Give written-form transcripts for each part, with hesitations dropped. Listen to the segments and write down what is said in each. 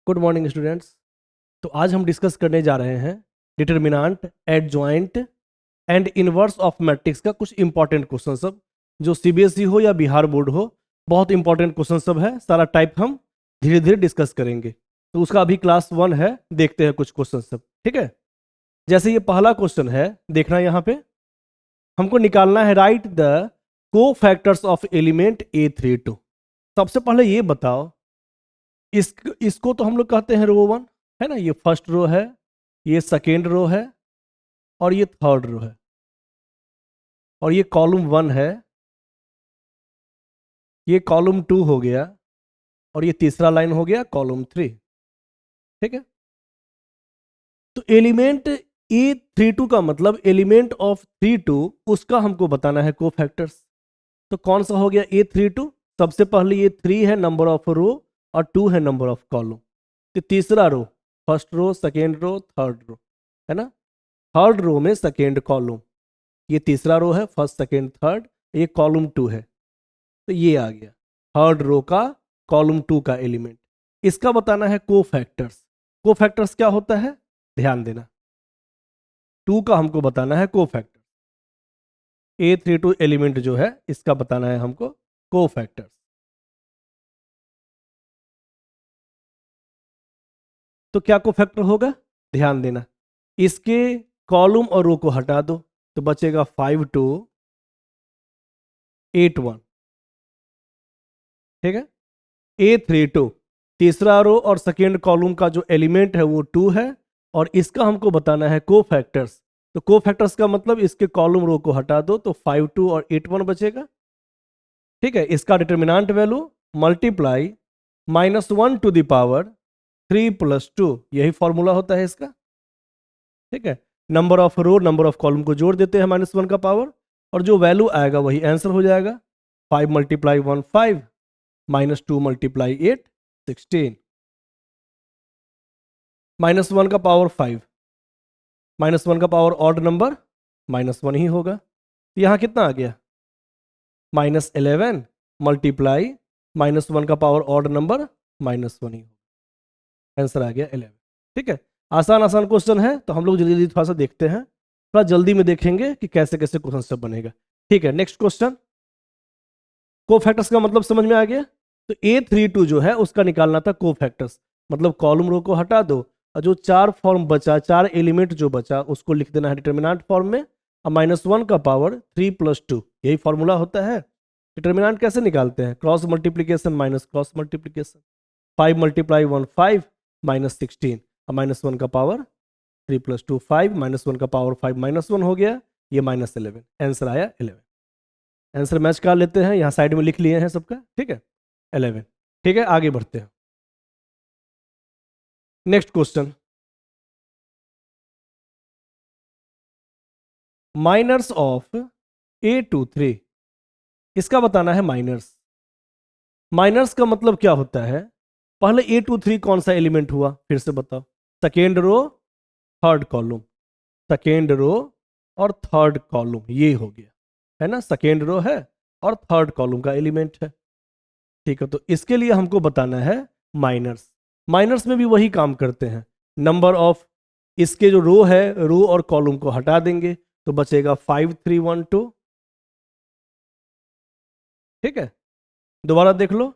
Good morning students. तो आज हम डिस्कस करने जा रहे हैं determinant, adjoint and inverse of matrix का कुछ इंपॉर्टेंट क्वेश्चन सब, जो सीबीएसई हो या बिहार बोर्ड हो, बहुत इंपॉर्टेंट क्वेश्चन सब है। सारा टाइप हम धीरे धीरे डिस्कस करेंगे। तो उसका अभी क्लास 1 है, देखते हैं कुछ क्वेश्चन सब। ठीक है, जैसे ये पहला क्वेश्चन है, देखना यहाँ पे हमको निकालना है राइट द को फैक्टर्स ऑफ एलिमेंट A32। सबसे पहले ये बताओ, इसको तो हम लोग कहते हैं रो 1, है ना। ये फर्स्ट रो है, ये सेकेंड रो है, और ये थर्ड रो है, और ये कॉलम 1 है, ये कॉलम 2 हो गया, और ये तीसरा लाइन हो गया कॉलम 3। ठीक है, तो एलिमेंट A32 का मतलब एलिमेंट ऑफ 32, उसका हमको बताना है कोफैक्टर्स। तो कौन सा हो गया A32? सबसे पहले ये 3 है नंबर ऑफ रो, और 2 है नंबर ऑफ कॉलम। तो तीसरा row, first row, second row, third row, है ना। थर्ड रो में सेकेंड कॉलम, ये तीसरा रो है, फर्स्ट सेकेंड थर्ड, ये कॉलम 2 है। तो ये आ गया थर्ड रो का कॉलम 2 का एलिमेंट। इसका बताना है कोफैक्टर्स। कोफैक्टर्स क्या होता है, ध्यान देना। 2 का हमको बताना है कोफैक्टर। A32 एलिमेंट जो है, इसका बताना है हमको कोफैक्टर्स। तो क्या कोफैक्टर होगा, ध्यान देना। इसके कॉलम और रो को हटा दो, तो बचेगा 5 2 8 1। ठीक है, A32 तीसरा रो और सेकेंड कॉलम का जो एलिमेंट है वो 2 है, और इसका हमको बताना है कोफैक्टर्स। तो कोफैक्टर्स का मतलब इसके कॉलम रो को हटा दो, तो 5 2 और 8 1 बचेगा। ठीक है, इसका determinant value multiply -1 to the power 3 + 2, यही फॉर्मूला होता है इसका। ठीक है, number of row number of column को जोड़ देते हैं -1 का पावर, और जो वैल्यू आएगा वही आंसर हो जाएगा। 5 × 1 5, -2 × 8 16, -1 का पावर 5, -1 का पावर ऑड नंबर -1 ही होगा। तो यहाँ कितना आ गया, -11 मल्टीप्लाई -1 का पावर ऑड नंबर -1 ही होगा। आंसर आ गया 11। ठीक है, आसान आसान क्वेश्चन है, तो हम लोग जल्दी जल्दी थोड़ा सा देखते हैं। थोड़ा जल्दी में देखेंगे कि कैसे कैसे क्वेश्चन सब बनेगा। ठीक है, नेक्स्ट क्वेश्चन। कोफैक्टर्स का मतलब समझ में आ गया। तो A32 जो है उसका निकालना था कोफैक्टर्स, मतलब कॉलम रो को हटा दो, और जो 4 फॉर्म बचा, 4 एलिमेंट जो बचा, उसको लिख देना है डिटर्मिनेंट फॉर्म में, और -1 का पावर 3 + 2, यही फॉर्मूला होता है। डिटर्मिनेंट कैसे निकालते हैं, cross multiplication minus cross multiplication. 5 × 1 5, -16, और -1 का पावर 3 + 2 5, -1 का पावर 5 -1 हो गया, ये -11। आंसर आया 11। आंसर मैच कर लेते हैं, यहाँ साइड में लिख लिए हैं सबका। ठीक है, 11। ठीक है, आगे बढ़ते हैं। Next question, minors of A23, इसका बताना है माइनर्स। माइनर्स का मतलब क्या होता है, पहले A23 कौन सा एलिमेंट हुआ, फिर से बताओ। Second row, third column, second row और थर्ड कॉलम, ये हो गया, है ना। सेकेंड रो है और थर्ड कॉलम का एलिमेंट है। ठीक है, तो इसके लिए हमको बताना है माइनर्स। माइनर्स में भी वही काम करते हैं, नंबर ऑफ, इसके जो रो है, रो और कॉलम को हटा देंगे, तो बचेगा 5 3 1 2। ठीक है, दोबारा देख लो,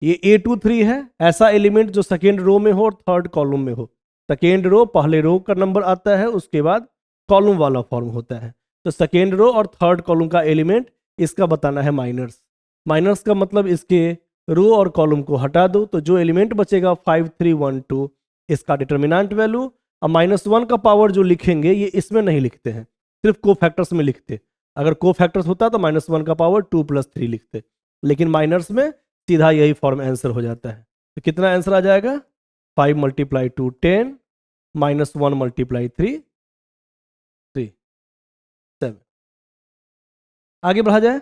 ये A23 है, ऐसा एलिमेंट जो सेकेंड रो में हो और थर्ड कॉलम में हो। सेकेंड रो, पहले रो का नंबर आता है, उसके बाद कॉलम वाला फॉर्म होता है। तो सेकेंड रो और थर्ड कॉलम का एलिमेंट, इसका बताना है माइनर्स। माइनर्स का मतलब इसके रो और कॉलम को हटा दो, तो जो एलिमेंट बचेगा 5 3 1 2, इसका डिटर्मिनेंट वैल्यू। और -1 का पावर जो लिखेंगे, ये इसमें नहीं लिखते हैं, सिर्फ को फैक्टर्स में लिखते। अगर को फैक्टर्स होता तो -1 का पावर 2 + 3 लिखते, लेकिन माइनर्स में सीधा यही फॉर्म आंसर हो जाता है। तो कितना आंसर आ जाएगा, 5 × 2 10, -1 × 3 3 7। आगे बढ़ा जाए।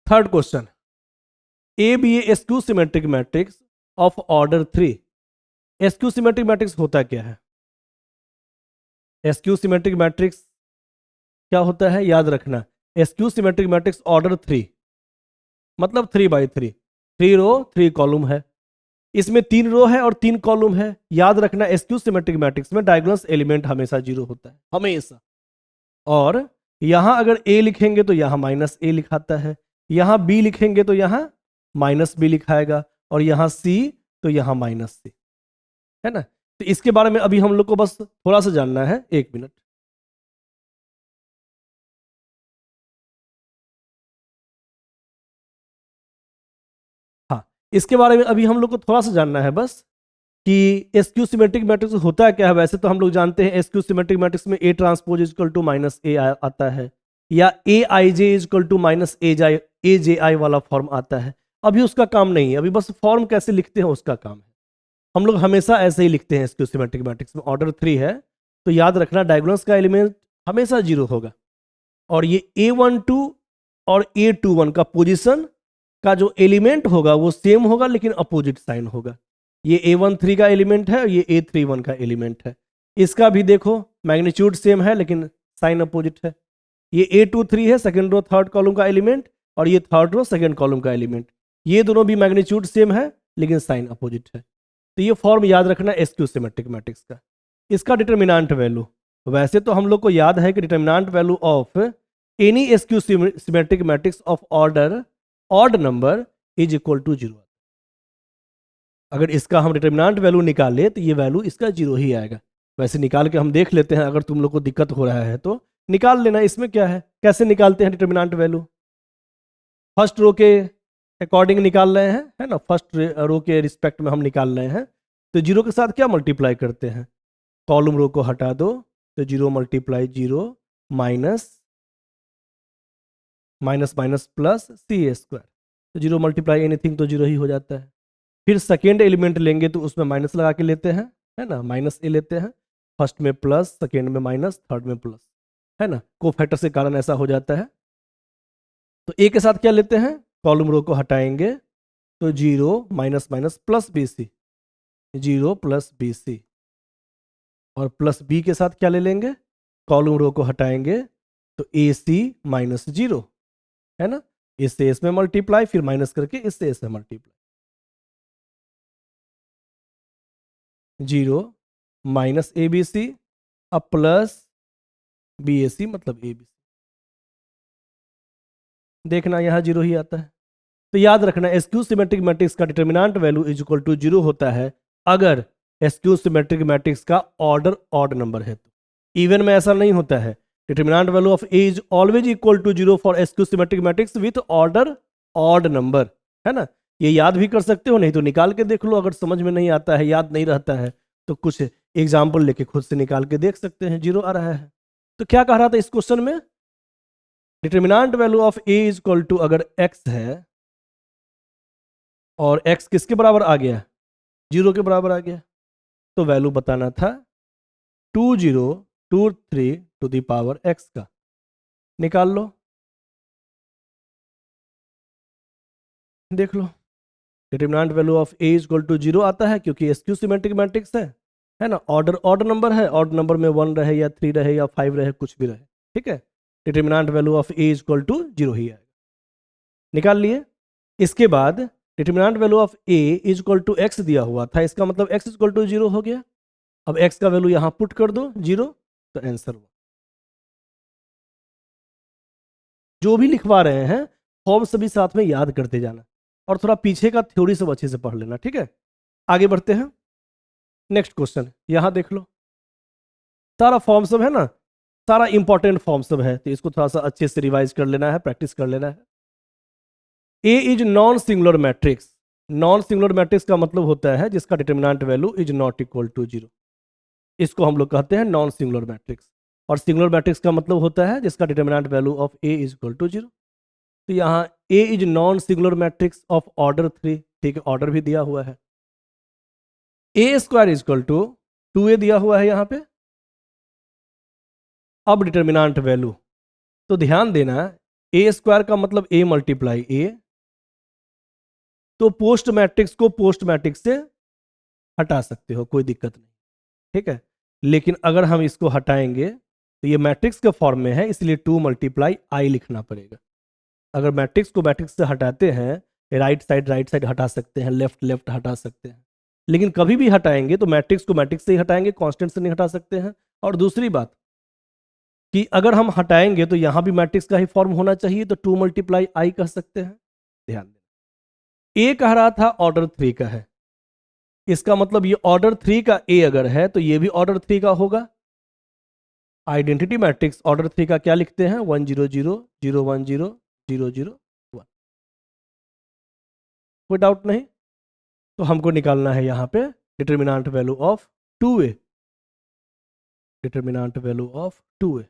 Third question, A be a skew symmetric matrix of order 3। Skew symmetric matrix होता क्या है, स्क्यू सिमेट्रिक मैट्रिक्स क्या होता है, याद रखना। स्क्यू सिमेट्रिक मैट्रिक्स ऑर्डर 3 मतलब 3 × 3, 3 रो 3 कॉलम है। इसमें 3 रो है और 3 कॉलम है। याद रखना एसक्यू सिमेट्रिक मैट्रिक्स में डायगोनल एलिमेंट हमेशा 0 होता है, हमेशा। और यहां अगर ए लिखेंगे तो यहां माइनस ए लिखाता है, यहां बी लिखेंगे तो यहां माइनस बी लिखाएगा, और यहां सी तो यहां माइनस सी, है ना। तो इसके बारे में अभी हम लोग को बस थोड़ा सा जानना है, 1 मिनट। हाँ, इसके बारे में अभी हम लोग को थोड़ा सा जानना है बस कि एसक्यू सिमेट्रिक मैट्रिक्स होता क्या है। वैसे तो हम लोग जानते हैं एसक्यू सिमेट्रिक मैट्रिक्स में A transpose is equal to minus A आता है, या A i j is equal to minus A j i वाला फॉर्म आता है। अभी उसका काम नहीं है, अभी बस फॉर्म कैसे लिखते हैं उसका काम है। हम लोग हमेशा ऐसे ही लिखते हैं एसक्यू सिमेट्रिक मैट्रिक्स में। ऑर्डर 3 है तो याद रखना डायगोनल्स का एलिमेंट हमेशा 0 होगा, और ये A12 और A21 का पोजीशन का जो एलिमेंट होगा वो सेम होगा लेकिन अपोजिट साइन होगा। ये A13 का एलिमेंट है और ये A31 का एलिमेंट है। इसका भी देखो मैग्नीट्यूड सेम है लेकिन साइन अपोजिट है। ये A23 है सेकंड रो थर्ड कॉलम का एलिमेंट, और ये थर्ड रो सेकंड कॉलम का एलिमेंट। ये दोनों भी मैग्नीट्यूड सेम है लेकिन साइन अपोजिट है। तो ये फॉर्म याद रखना एसक्यू सिमेट्रिक मैट्रिक्स का। इसका डिटर्मिनेंट वैल्यू, वैसे तो हम लोग को याद है कि determinant value of any skew symmetric matrix of order odd number is equal to 0। अगर इसका हम डिटर्मिनेंट वैल्यू निकाले तो ये वैल्यू इसका 0 ही आएगा। वैसे निकाल के हम देख लेते हैं, अगर तुम लोग को दिक्कत हो रहा है तो निकाल लेना। इसमें क्या है, कैसे निकालते हैं डिटर्मिनेंट वैल्यू। फर्स्ट रो के अकॉर्डिंग निकाल रहे हैं, है ना, फर्स्ट रो के रिस्पेक्ट में हम निकाल रहे हैं। तो 0 के साथ क्या मल्टीप्लाई करते हैं, कॉलम रो को हटा दो तो 0 multiply 0 minus minus minus plus c a square. तो 0 मल्टीप्लाई एनीथिंग तो 0 ही हो जाता है। फिर सेकेंड एलिमेंट लेंगे तो उसमें माइनस लगा के लेते हैं, है ना, माइनस ए लेते हैं। फर्स्ट में प्लस, सेकेंड में माइनस, थर्ड में प्लस, है ना, कोफैक्टर के कारण ऐसा हो जाता है। तो ए के साथ क्या लेते हैं, कॉलम रो को हटाएंगे तो 0 minus minus plus B C, 0 plus B C. और प्लस बी के साथ क्या ले लेंगे, कॉलम रो को हटाएंगे तो ए सी माइनस 0, है ना, इससे इसमें मल्टीप्लाई, फिर माइनस करके इससे इसमें multiply. 0 minus A B C, अब प्लस बी ए सी मतलब ए बी सी। देखना यहाँ 0 ही आता है। तो याद रखना एसक्यू सिमेट्रिक मैट्रिक्स का determinant value is equal to 0 होता है अगर एसक्यू सिमेट्रिक मैट्रिक्स का ऑर्डर ऑड नंबर है। तो इवन में ऐसा नहीं होता है। Determinant value of A is always equal to 0 for skew symmetric matrix with order odd number, है ना। ये याद भी कर सकते हो, नहीं तो निकाल के देख लो। अगर समझ में नहीं आता है, याद नहीं रहता है, तो कुछ एग्जाम्पल लेके खुद से निकाल के देख सकते हैं। 0 आ रहा है। तो क्या कह रहा था इस क्वेश्चन में, determinant value of A is equal to, अगर x है और x किसके बराबर आ गया, 0 के बराबर आ गया, तो वैल्यू बताना था 2023 टू द पावर x का। निकाल लो, देख लो। Determinant value of A is equal to 0 आता है क्योंकि एसक्यू सिमेट्रिक मैट्रिक्स है ना। ऑर्डर ऑड नंबर है, ऑड नंबर में 1 रहे या 3 रहे या 5 रहे, कुछ भी रहे, ठीक है। Determinant value of A is equal to 0 ही आएगा। निकाल लिए। इसके बाद determinant value of A is equal to X दिया हुआ था, इसका मतलब एक्स इज इक्वल टू 0 हो गया। अब एक्स का वैल्यू यहां पुट कर दो 0, तो आंसर 1। जो भी लिखवा रहे हैं फॉर्म सभी साथ में याद करते जाना, और थोड़ा पीछे का थ्योरी सब अच्छे से पढ़ लेना, ठीक है। आगे बढ़ते हैं। नेक्स्ट क्वेश्चन यहां देख लो। सारा फॉर्म सब है ना, सारा इंपॉर्टेंट फॉर्म सब है, तो इसको थोड़ा सा अच्छे से रिवाइज कर लेना है, प्रैक्टिस कर लेना है। A is non singular matrix. Non singular matrix का मतलब होता है जिसका determinant value is not equal to 0। इसको हम लोग कहते हैं नॉन सिंगुलर मैट्रिक्स। और सिंगुलर मैट्रिक्स का मतलब होता है जिसका determinant value of A is equal to 0। तो यहाँ A is non singular matrix of order 3, ठीक है, ऑर्डर भी दिया हुआ है। A square is equal to 2a दिया हुआ है यहाँ पे। अब डिटर्मिनेंट वैल्यू, तो ध्यान देना, ए स्क्वायर का मतलब ए मल्टीप्लाई ए, तो पोस्ट मैट्रिक्स को पोस्ट मैट्रिक्स से हटा सकते हो, कोई दिक्कत नहीं, ठीक है। लेकिन अगर हम इसको हटाएंगे तो ये मैट्रिक्स के फॉर्म में है, इसलिए 2 मल्टीप्लाई आई लिखना पड़ेगा। अगर मैट्रिक्स को मैट्रिक्स से हटाते हैं राइट साइड हटा सकते हैं, लेफ्ट हटा सकते हैं, लेकिन कभी भी हटाएंगे तो मैट्रिक्स को मैट्रिक्स से ही हटाएंगे, कांस्टेंट से नहीं हटा सकते हैं। और दूसरी बात कि अगर हम हटाएंगे तो यहां भी मैट्रिक्स का ही फॉर्म होना चाहिए, तो 2 मल्टीप्लाई आई कह सकते हैं। ध्यान दें, ए कह रहा था ऑर्डर 3 का है, इसका मतलब ये ऑर्डर 3 का ए अगर है तो ये भी ऑर्डर 3 का होगा। आइडेंटिटी मैट्रिक्स ऑर्डर 3 का क्या लिखते हैं? 1 0 0 0 1 0 0 0 1। कोई डाउट नहीं? तो हमको निकालना है यहाँ पे determinant value of 2a। Determinant value of 2a,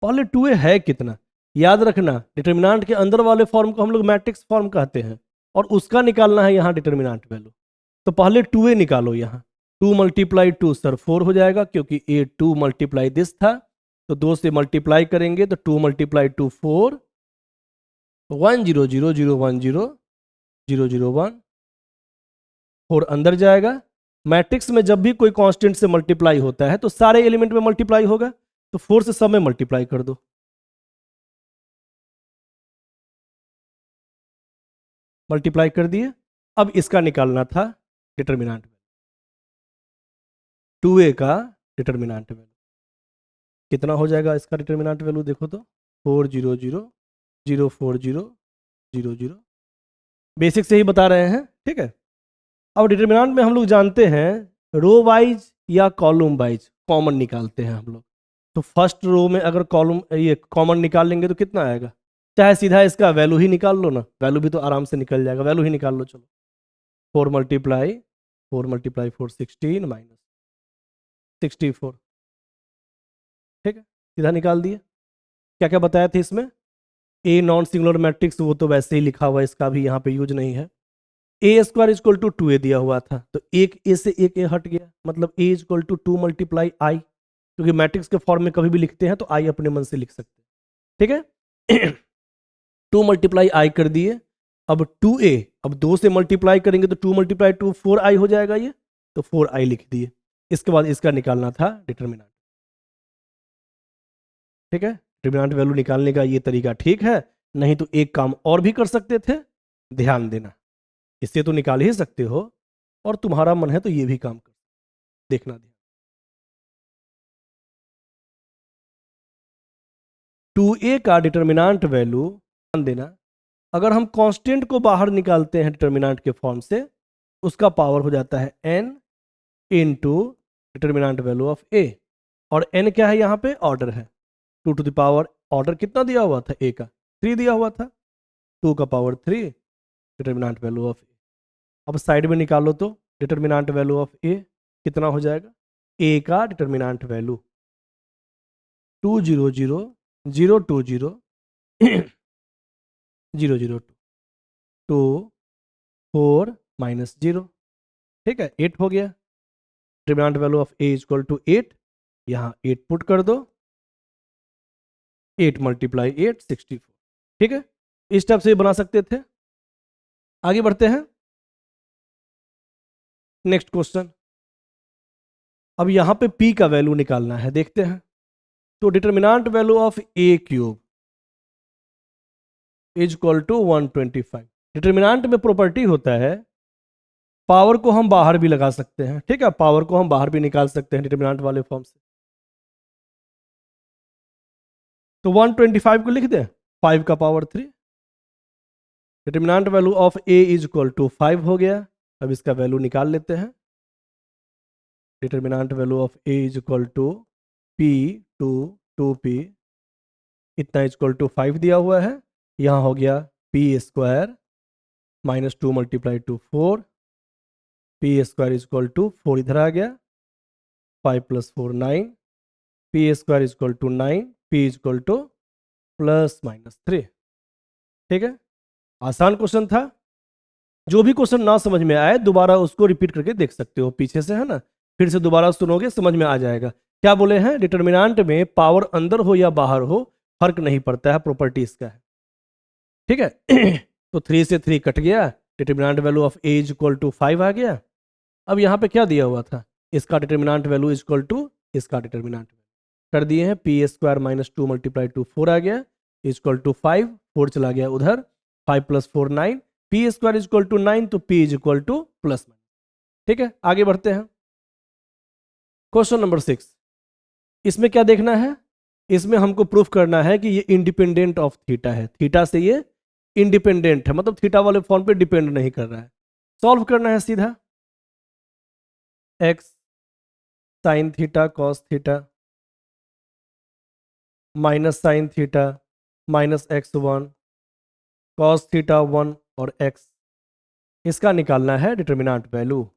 पहले 2a है कितना याद रखना, डिटर्मिनेंट के अंदर वाले फॉर्म को हम लोग मैट्रिक्स फॉर्म कहते हैं, और उसका निकालना है यहाँ डिटर्मिनेंट वैल्यू। तो पहले 2a निकालो, यहाँ 2 मल्टीप्लाई 2 सर 4 हो जाएगा, क्योंकि a 2 मल्टीप्लाई दिस था, तो 2 से मल्टीप्लाई करेंगे तो 2 मल्टीप्लाई 2 4, 1 0 0 0 1 0 0 0 1, 4 अंदर जाएगा। मैट्रिक्स में जब भी कोई कांस्टेंट से मल्टीप्लाई होता है तो सारे एलिमेंट में मल्टीप्लाई होगा, तो 4 से सब में मल्टीप्लाई कर दो, मल्टीप्लाई कर दिए। अब इसका निकालना था डिटर्मिनेंट, 2a का डिटर्मिनेंट वैल्यू कितना हो जाएगा? इसका डिटर्मिनेंट वैल्यू देखो तो 4 0 0 0 4 0 0 0, बेसिक से ही बता रहे हैं, ठीक है। अब डिटर्मिनेंट में हम लोग जानते हैं रो वाइज या कॉलम वाइज कॉमन निकालते हैं हम लोग। तो फर्स्ट रो में अगर कॉलम ये कॉमन निकाल लेंगे तो कितना आएगा? चाहे सीधा इसका वैल्यू ही निकाल लो ना, वैल्यू भी तो आराम से निकल जाएगा, वैल्यू ही निकाल लो। चलो 4 मल्टीप्लाई 4 16 माइनस 64, ठीक है, सीधा निकाल दिए। क्या क्या बताया थे इसमें? ए नॉन सिंगुलर मैट्रिक्स वो तो वैसे ही लिखा हुआ है, इसका भी यहाँ पे यूज नहीं है। A square equal to 2a दिया हुआ था, तो एक ए से एक ए हट गया, मतलब ए इजक्वल टू 2 मल्टीप्लाई आई, क्योंकि मैट्रिक्स के फॉर्म में कभी भी लिखते हैं तो आई अपने मन से लिख सकते हैं, ठीक है। 2 मल्टीप्लाई आई कर दिए। अब 2a, अब 2 से मल्टीप्लाई करेंगे तो 2 मल्टीप्लाई 2 4i हो जाएगा ये, तो 4i लिख दिए। इसके बाद इसका निकालना था डिटर्मिनेंट, ठीक है। डिटर्मिनेंट वैल्यू निकालने का ये तरीका ठीक है, नहीं तो एक काम और भी कर सकते थे, ध्यान देना, इससे तो निकाल ही सकते हो, और तुम्हारा मन है तो ये भी काम कर, देखना ध्यान। 2a का डिटर्मिनेंट वैल्यू ध्यान देना, अगर हम कांस्टेंट को बाहर निकालते हैं डिटर्मिनेंट के फॉर्म से, उसका पावर हो जाता है n into determinant value of a, और n क्या है यहाँ पे? ऑर्डर है, 2 टू द पावर ऑर्डर कितना दिया हुआ था? a का 3 दिया हुआ था, 2 का power 3 determinant value of a। अब साइड में निकालो तो डिटर्मिनेंट वैल्यू ऑफ a कितना हो जाएगा? a का डिटर्मिनेंट वैल्यू 2 0 0 0 2 0 0 0 2 4 माइनस 0, ठीक है, 8 हो गया। Determinant value of a is equal to 8, यहाँ 8 पुट कर दो, 8 मल्टीप्लाई 8 64, ठीक है। इस टाइप से बना सकते थे। आगे बढ़ते हैं, नेक्स्ट क्वेश्चन। अब यहाँ पे p का वैल्यू निकालना है, देखते हैं। तो determinant value of a cube is equal to 125। Determinant में प्रॉपर्टी होता है पावर को हम बाहर भी लगा सकते हैं, ठीक है, पावर को हम बाहर भी निकाल सकते हैं डिटर्मिनेंट वाले फॉर्म से। तो 125 को लिख दें 5 का power 3, determinant value of a is equal to 5 हो गया। अब इसका वैल्यू निकाल लेते हैं। Determinant value of a is equal to p 2 2p, इतना इक्वल टू 5 दिया हुआ है, यहाँ हो गया p square minus 2 multiply to 4, p square equal to 4 इधर आ गया, 5 plus 4 9, p square equal to 9, p equal to plus minus 3, ठीक है। आसान क्वेश्चन था, जो भी क्वेश्चन ना समझ में आए दोबारा उसको रिपीट करके देख सकते हो, पीछे से है ना, फिर से दोबारा सुनोगे समझ में आ जाएगा। क्या बोले हैं? डिटर्मिनेंट में पावर अंदर हो या बाहर हो फर्क नहीं पड़ता है, प्रॉपर्टी इसका है, ठीक है। तो 3 से 3 कट गया, determinant value of a is equal to 5 आ गया। अब यहाँ पे क्या दिया हुआ था? इसका determinant value is equal to इसका डिटर्मिनेंट कर दिए हैं, p square minus 2 multiply to 4 आ गया, इज इक्वल टू 5, 4 चला गया उधर, 5 plus 4 9, P square is equal to 9, तो P is equal to plus. ठीक है, आगे बढ़ते हैं। क्वेश्चन नंबर 6, इसमें क्या देखना है? इसमें हमको प्रूफ करना है कि ये इंडिपेंडेंट ऑफ थीटा है, थीटा से ये इंडिपेंडेंट है, मतलब थीटा वाले फॉर्म पे डिपेंड नहीं कर रहा है। सॉल्व करना है सीधा, x sine theta cos theta minus sine theta minus x1 cos theta 1 और x, इसका निकालना है डिटर्मिनेंट वैल्यू।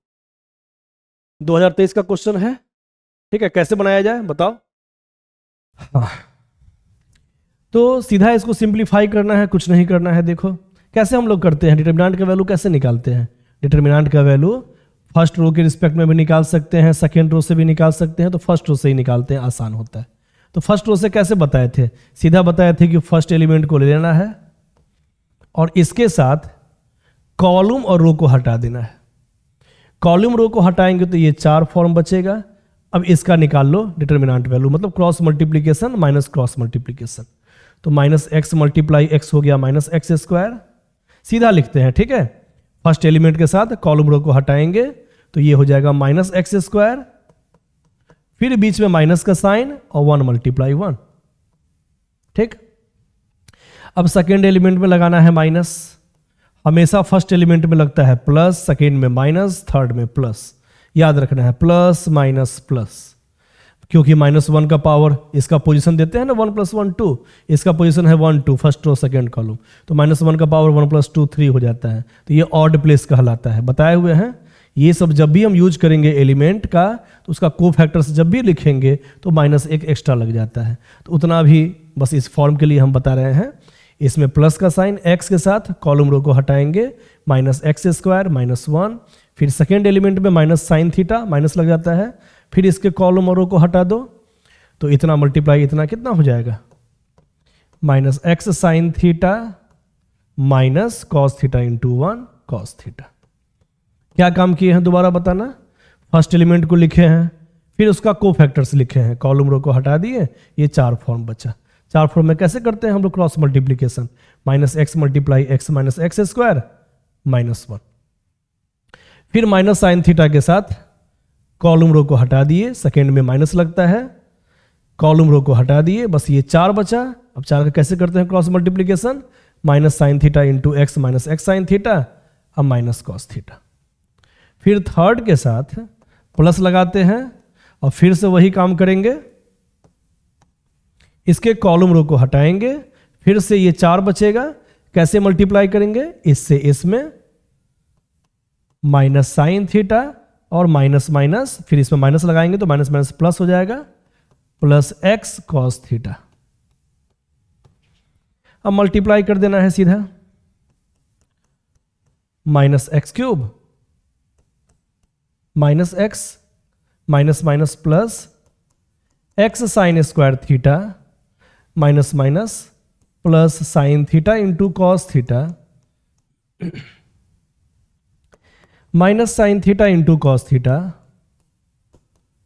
2023 का क्वेश्चन है। ठीक है, कैसे बनाया जाए बताओ? हाँ, तो सीधा इसको सिंप्लीफाई करना है, कुछ नहीं करना है। देखो कैसे हम लोग करते हैं, डिटर्मिनेंट का वैल्यू कैसे निकालते हैं। डिटर्मिनेंट का वैल्यू फर्स्ट रो के रिस्पेक्ट में भी निकाल सकते हैं, सेकेंड रो से भी निकाल सकते हैं, तो फर्स्ट रो से ही निकालते हैं, आसान होता है। तो फर्स्ट रो से कैसे बताए थे? सीधा बताए थे कि फर्स्ट एलिमेंट को ले लेना है और इसके साथ कॉलम और रो को हटा देना है। कॉलम रो को हटाएंगे तो ये 4 फॉर्म बचेगा। अब इसका निकाल लो डिटर्मिनेंट वैल्यू, मतलब cross multiplication minus cross multiplication, तो माइनस एक्स मल्टीप्लाई एक्स हो गया माइनस एक्स स्क्वायर। सीधा लिखते हैं, ठीक है, फर्स्ट एलिमेंट के साथ कॉलम रो को हटाएंगे तो ये हो जाएगा माइनस एक्स स्क्वायर, फिर बीच में माइनस का साइन और 1 मल्टीप्लाई 1। ठीक, अब सेकेंड एलिमेंट में लगाना है माइनस। हमेशा फर्स्ट एलिमेंट में लगता है प्लस, सेकेंड में माइनस, थर्ड में प्लस। याद रखना है प्लस माइनस प्लस, क्योंकि -1 का पावर इसका पोजीशन देते हैं ना 1 + 1 2, इसका पोजीशन है 1 2 फर्स्ट रो सेकेंड कॉलम, तो -1 का पावर 1 + 2 3 हो जाता है, तो ये ऑड प्लेस कहलाता है। बताए हुए हैं ये सब जब भी हम यूज करेंगे एलिमेंट का, तो उसका कोफैक्टर्स जब भी लिखेंगे तो -1 एक्स्ट्रा लग जाता है, तो उतना भी बस इस फॉर्म के लिए हम बता रहे हैं। इसमें प्लस का साइन x के साथ कॉलम रो को हटाएंगे, माइनस एक्स स्क्वायर -1, फिर सेकेंड एलिमेंट में माइनस साइन थीटा माइनस लग जाता है, फिर इसके कॉलम और रो को हटा दो तो इतना मल्टीप्लाई इतना कितना हो जाएगा, minus x sine theta minus cos theta into 1 cos theta. क्या काम किए हैं दोबारा बताना? फर्स्ट एलिमेंट को लिखे हैं, फिर उसका कोफैक्टर्स लिखे हैं, कॉलम रो को हटा दिए, ये 4 फॉर्म बचा। 4 फॉर्म में कैसे करते हैं हम लोग cross multiplication, minus x multiply x minus x square -1, फिर माइनस साइन थीटा के साथ कॉलम रो को हटा दिए, सेकेंड में माइनस लगता है, कॉलम रो को हटा दिए, बस ये 4 बचा। अब 4 का कैसे करते हैं cross multiplication, minus sine theta into x minus x sine theta, अब माइनस कॉस थीटा। फिर थर्ड के साथ प्लस लगाते हैं और फिर से वही काम करेंगे, इसके कॉलम रो को हटाएंगे, फिर से ये 4 बचेगा। कैसे मल्टीप्लाई करेंगे, इससे इसमें माइनस साइन थीटा और माइनस माइनस, फिर इसमें माइनस लगाएंगे तो माइनस माइनस प्लस हो जाएगा, प्लस एक्स कॉस थीटा। अब मल्टीप्लाई कर देना है सीधा, minus x cube minus x minus minus plus x sine square theta minus minus plus sine theta into cos theta minus sine theta into cos theta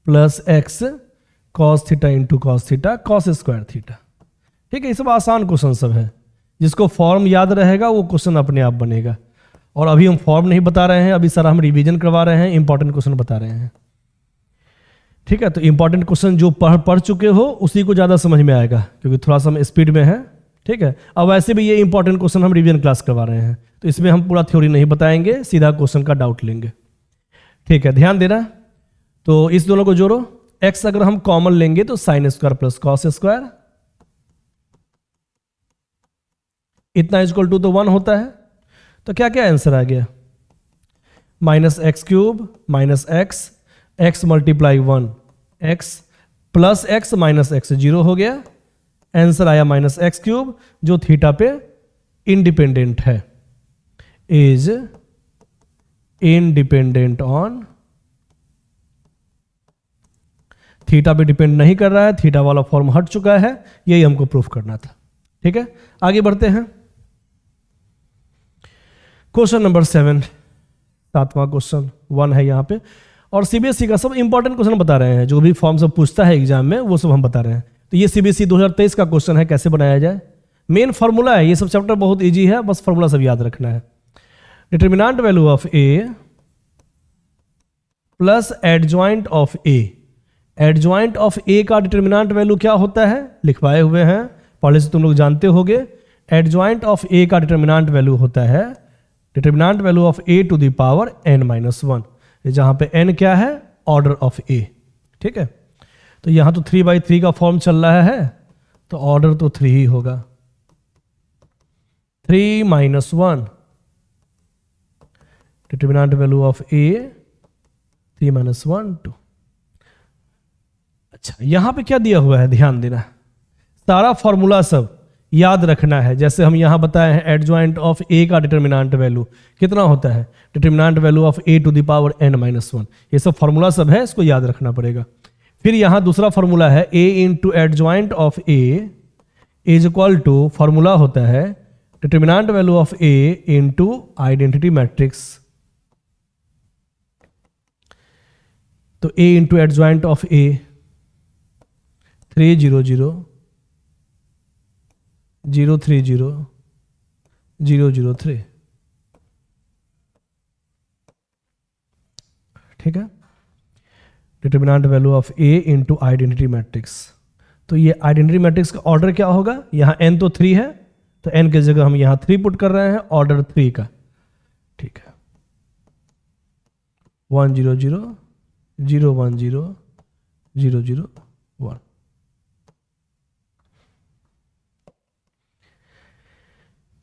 plus x cos theta into cos theta cos square theta. ठीक है, ये सब आसान question सब है, जिसको form याद रहेगा वो क्वेश्चन अपने आप बनेगा। और अभी हम फॉर्म नहीं बता रहे हैं, अभी सारा हम रिवीजन करवा रहे हैं, इंपॉर्टेंट क्वेश्चन बता रहे हैं। ठीक है, तो इंपॉर्टेंट क्वेश्चन जो पढ़ चुके हो उसी को ज़्यादा समझ में आएगा, क्योंकि थोड़ा सा हम स्पीड में है। ठीक है, अब वैसे भी ये इंपॉर्टेंट क्वेश्चन हम रिवीजन क्लास करवा रहे हैं, तो इसमें हम पूरा थ्योरी नहीं बताएंगे, सीधा क्वेश्चन का डाउट लेंगे। ठीक है, ध्यान देना। तो इस दोनों को जोड़ो, एक्स अगर हम कॉमन लेंगे तो sine square plus cos square, इतना इक्वल टू तो 1 होता है। तो क्या क्या आंसर आ गया, minus x cube minus x, x multiply 1 x plus x minus x 0 हो गया। आंसर आया माइनस एक्स क्यूब, जो थीटा पे इंडिपेंडेंट है, इज इंडिपेंडेंट ऑन, थीटा पे डिपेंड नहीं कर रहा है, थीटा वाला फॉर्म हट चुका है, यही हमको प्रूफ करना था। ठीक है, आगे बढ़ते हैं। क्वेश्चन नंबर 7, 7वां क्वेश्चन 1 है यहाँ पे, और सीबीएसई का सब इंपॉर्टेंट क्वेश्चन बता रहे हैं, जो भी फॉर्म सब पूछता है एग्जाम में वो सब हम बता रहे हैं। तो ये सीबीएसई 2023 का क्वेश्चन है, कैसे बनाया जाए। मेन फार्मूला है, ये सब चैप्टर बहुत इजी है, बस फार्मूला सब याद रखना है। Determinant value of A plus adjoint of A. Adjoint of A का डिटर्मिनेंट वैल्यू क्या होता है, लिखवाए हुए हैं, पहले से तुम लोग जानते होगे। एडजॉइंट ऑफ ए का डिटर्मिनेंट वैल्यू होता है determinant value of A to the power n-1, जहां पे n क्या है, ऑर्डर ऑफ ए। ठीक है, तो यहां तो 3/3 का फॉर्म चल रहा है, तो ऑर्डर तो 3 ही होगा। 3-1 डिटर्मिनेंट वैल्यू ऑफ ए 3-1 2। अच्छा, यहां पे क्या दिया हुआ है, ध्यान देना, सारा फॉर्मूला सब याद रखना है। जैसे हम यहां बताए हैं एडजॉइंट ऑफ ए का डिटर्मिनेंट वैल्यू कितना होता है, determinant value of A to the power n-1, ये सब फॉर्मूला सब है, इसको याद रखना पड़ेगा। फिर यहां दूसरा फॉर्मूला है a into adjoint of A is equal to, formula होता है determinant value of A into identity matrix. तो a into adjoint of A 3 0 0 0 3 0 0 0 3। ठीक है, determinant value of A into identity matrix. तो ये आइडेंटिटी मैट्रिक्स का order क्या होगा, यहां n तो 3 है, तो n की जगह हम यहां 3 पुट कर रहे हैं, ऑर्डर 3 का। ठीक है, 1 0 0 0 1 0 0 0 1।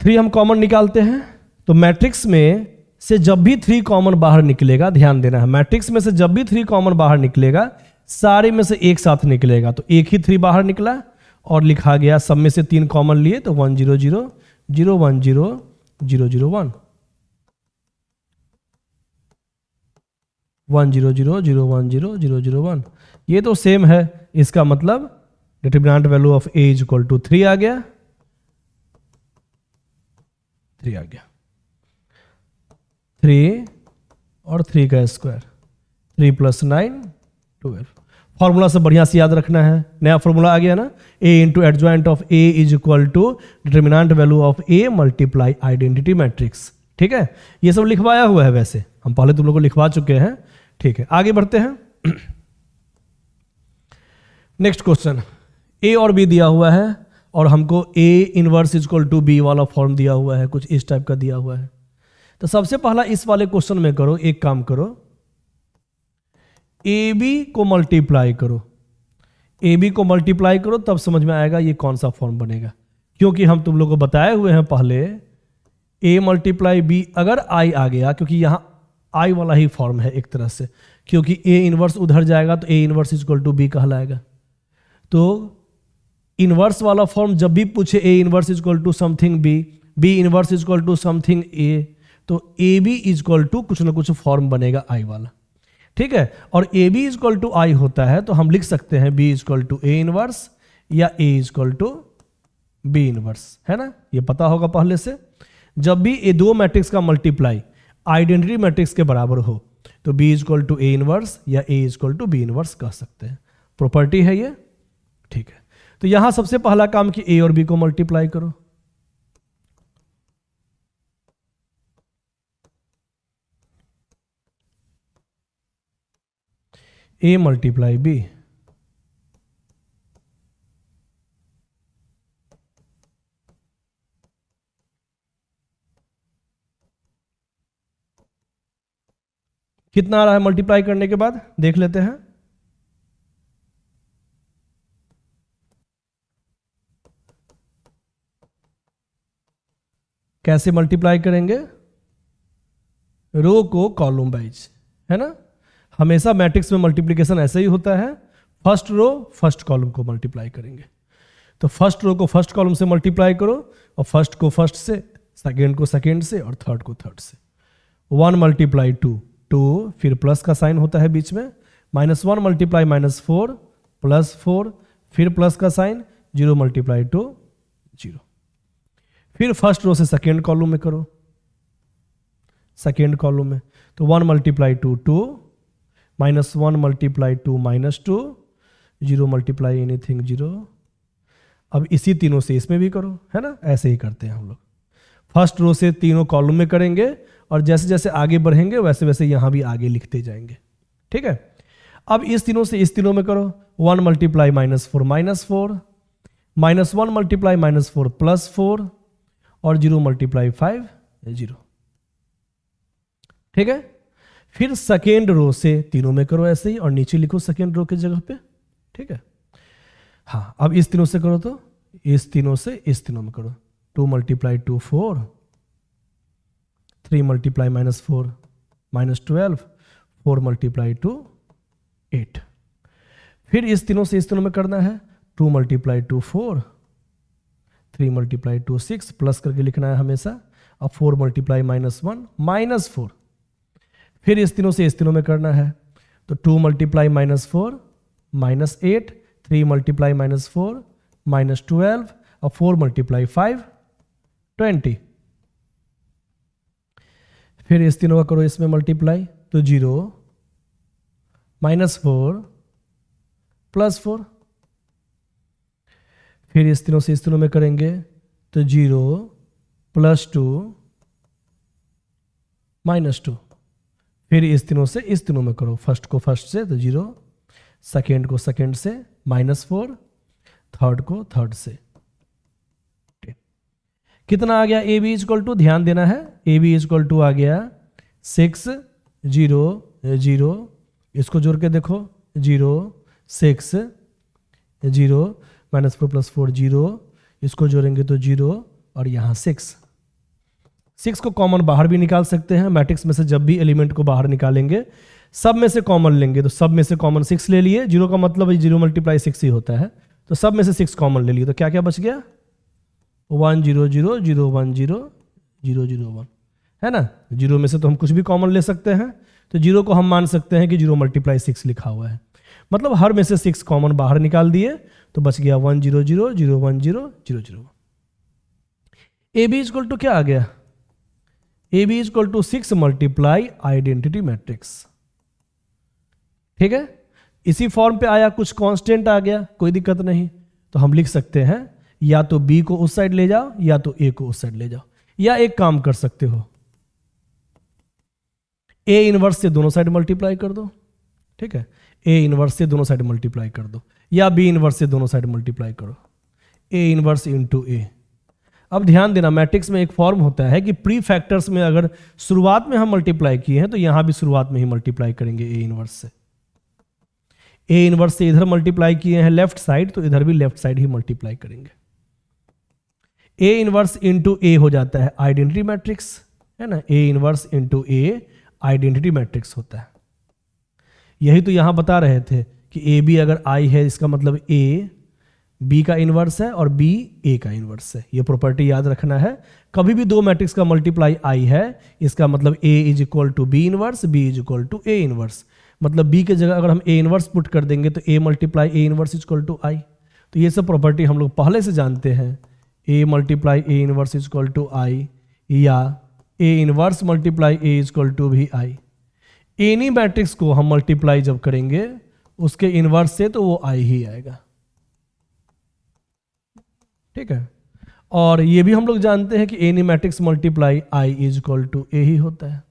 थ्री हम कॉमन निकालते हैं, तो मैट्रिक्स में से जब भी 3 कॉमन बाहर निकलेगा, ध्यान देना है, मैट्रिक्स में से जब भी 3 कॉमन बाहर निकलेगा, सारे में से एक साथ निकलेगा। तो एक ही 3 बाहर निकला और लिखा गया, सब में से 3 कॉमन लिए, तो 1 0 0 0 1 0 0 0 1 1 0 0 0 1 0 0 0 1। ये तो सेम है, इसका मतलब determinant value of A is equal to 3 आ गया, 3 आ गया। 3 और 3 का स्क्वायर 3 + 9 12। फॉर्मूला से बढ़िया से याद रखना है, नया फॉर्मूला आ गया ना, a into adjoint of a is equal to determinant value of a multiply identity matrix. ठीक है, ये सब लिखवाया हुआ है, वैसे हम पहले तुम लोग को लिखवा चुके हैं। ठीक है, आगे बढ़ते हैं। नेक्स्ट क्वेश्चन, a और b दिया हुआ है और हमको a inverse is equal to b वाला फॉर्म दिया हुआ है, कुछ इस टाइप का दिया हुआ है। तो सबसे पहला इस वाले क्वेश्चन में करो, एक काम करो, ए बी को मल्टीप्लाई करो, ए बी को मल्टीप्लाई करो, तब समझ में आएगा ये कौन सा फॉर्म बनेगा। क्योंकि हम तुम लोग को बताए हुए हैं पहले, ए मल्टीप्लाई बी, अगर आई आ गया, क्योंकि यहां आई वाला ही फॉर्म है एक तरह से, क्योंकि ए इनवर्स उधर जाएगा तो ए inverse is equal to B कहलाएगा। तो इनवर्स वाला फॉर्म जब भी पूछे A inverse is equal to something B, B inverse is equal to something A, तो A B is equal to कुछ ना कुछ फॉर्म बनेगा आई वाला। ठीक है, और A B is equal to I होता है, तो हम लिख सकते हैं B is equal to A inverse या A is equal to B inverse, है ना, ये पता होगा पहले से। जब भी ये दो मैट्रिक्स का मल्टीप्लाई आइडेंटिटी मैट्रिक्स के बराबर हो, तो B is equal to A inverse या A is equal to B inverse कह सकते हैं, प्रॉपर्टी है ये। ठीक है, तो यहां सबसे पहला काम कि ए और बी को मल्टीप्लाई करो। ए मल्टीप्लाई बी, कितना आ रहा है मल्टीप्लाई करने के बाद, देख लेते हैं। कैसे मल्टीप्लाई करेंगे, रो को कॉलम वाइज, है ना, हमेशा मैट्रिक्स में मल्टीप्लिकेशन ऐसे ही होता है, फर्स्ट रो फर्स्ट कॉलम को मल्टीप्लाई करेंगे। तो फर्स्ट रो को फर्स्ट कॉलम से मल्टीप्लाई करो, और फर्स्ट को फर्स्ट से, सेकेंड को सेकेंड से, और थर्ड को थर्ड से। 1 मल्टीप्लाई 2 2, फिर प्लस का साइन होता है बीच में, -1 मल्टीप्लाई -4 +4, फिर प्लस का साइन, 0 मल्टीप्लाई 2 0। फिर फर्स्ट रो से सेकेंड कॉलम में करो, सेकेंड कॉलम में, तो 1 मल्टीप्लाई 2 2, -1 मल्टीप्लाई 2 -2, 0 मल्टीप्लाई एनीथिंग 0। अब इसी तीनों से इसमें भी करो, है ना, ऐसे ही करते हैं हम लोग। फर्स्ट रो से तीनों कॉलम में करेंगे और जैसे जैसे आगे बढ़ेंगे वैसे वैसे यहाँ भी आगे लिखते जाएंगे। ठीक है, अब इस तीनों से इस तीनों में करो, 1 मल्टीप्लाई -4 -4, -1 मल्टीप्लाई -4 +4 और 0 मल्टीप्लाई 5 0। ठीक है, फिर सेकेंड रो से तीनों में करो ऐसे ही और नीचे लिखो सेकेंड रो की जगह पे। ठीक है, हाँ अब इस तीनों से करो तो इस तीनों से इस तीनों में करो, 2 मल्टीप्लाई 2 4, 3 मल्टीप्लाई -4 -12, 4 मल्टीप्लाई 2 8। फिर इस तीनों से इस तीनों में करना है, 2 मल्टीप्लाई 2 4, 3 मल्टीप्लाई 2 6, प्लस करके लिखना है हमेशा। अब 4 मल्टीप्लाई -1 -4। फिर इस तीनों से इस तीनों में करना है, तो 2 मल्टीप्लाई -4 -8, 3 मल्टीप्लाई -4 -12 और 4 मल्टीप्लाई 5 20। फिर इस तीनों का करो इसमें मल्टीप्लाई, तो 0 -4 +4। फिर इस तीनों से इस तीनों में करेंगे तो 0 +2 -2। फिर इस तीनों से इस तीनों में करो, फर्स्ट को फर्स्ट से तो 0, सेकेंड को सेकेंड से -4, थर्ड को थर्ड से। कितना आ गया ए बी इक्वल टू, ध्यान देना है, ए बी इक्वल टू आ गया 6 0 0। इसको जोड़ के देखो, 0 6 0 -4 +4 0। इसको जोड़ेंगे तो 0 और यहाँ 6 को कॉमन बाहर भी निकाल सकते हैं। मैट्रिक्स में से जब भी एलिमेंट को बाहर निकालेंगे सब में से कॉमन लेंगे, तो सब में से कॉमन 6 ले लिए। 0 का मतलब 0 मल्टीप्लाई 6 ही होता है, तो सब में से 6 कॉमन ले लिए, तो क्या क्या बच गया, 1 0 0 0 1 0 0 0 1, है ना। 0 में से तो हम कुछ भी कॉमन ले सकते हैं, तो 0 को हम मान सकते हैं कि 0 मल्टीप्लाई 6 लिखा हुआ है, मतलब हर में से 6 कॉमन बाहर निकाल दिए, तो बच गया 1 0 0 0 1 0 0 0 1। ए बी इक्वल टू क्या आ गया, A B equal to 6 multiply identity matrix. ठीक है, इसी फॉर्म पे आया, कुछ कांस्टेंट आ गया, कोई दिक्कत नहीं, तो हम लिख सकते हैं या तो बी को उस साइड ले जाओ या तो ए को उस साइड ले जाओ, या एक काम कर सकते हो, ए इनवर्स से दोनों साइड मल्टीप्लाई कर दो। ठीक है, ए इनवर्स से दोनों साइड मल्टीप्लाई कर दो, या बी इनवर्स से दोनों साइड मल्टीप्लाई करो, ए इनवर्स इंटू ए। अब ध्यान देना, मैट्रिक्स में एक फॉर्म होता है कि प्री फैक्टर्स में अगर शुरुआत में हम मल्टीप्लाई किए हैं तो यहां भी शुरुआत में ही मल्टीप्लाई करेंगे ए इनवर्स से। ए इनवर्स से इधर मल्टीप्लाई किए हैं लेफ्ट साइड, तो इधर भी लेफ्ट साइड ही मल्टीप्लाई करेंगे। ए इनवर्स इंटू ए हो जाता है आइडेंटिटी मैट्रिक्स, है ना। ए इनवर्स इंटू ए आइडेंटिटी मैट्रिक्स होता है। यही तो यहां बता रहे थे कि ए बी अगर आई है, इसका मतलब ए बी का इनवर्स है और बी ए का इनवर्स है। ये प्रॉपर्टी याद रखना है, कभी भी दो मैट्रिक्स का मल्टीप्लाई आई है, इसका मतलब A is equal to B inverse, B is equal to A inverse. मतलब बी के जगह अगर हम ए इनवर्स पुट कर देंगे तो A multiply A inverse is equal to I. तो ये सब प्रॉपर्टी हम लोग पहले से जानते हैं, A multiply A inverse is equal to I, या A inverse multiply A is equal to भी आई। एनी मैट्रिक्स को हम मल्टीप्लाई जब करेंगे उसके इनवर्स से तो वो आई ही आएगा। ठीक है, और ये भी हम लोग जानते हैं कि any matrix multiply I is equal to A ही होता है,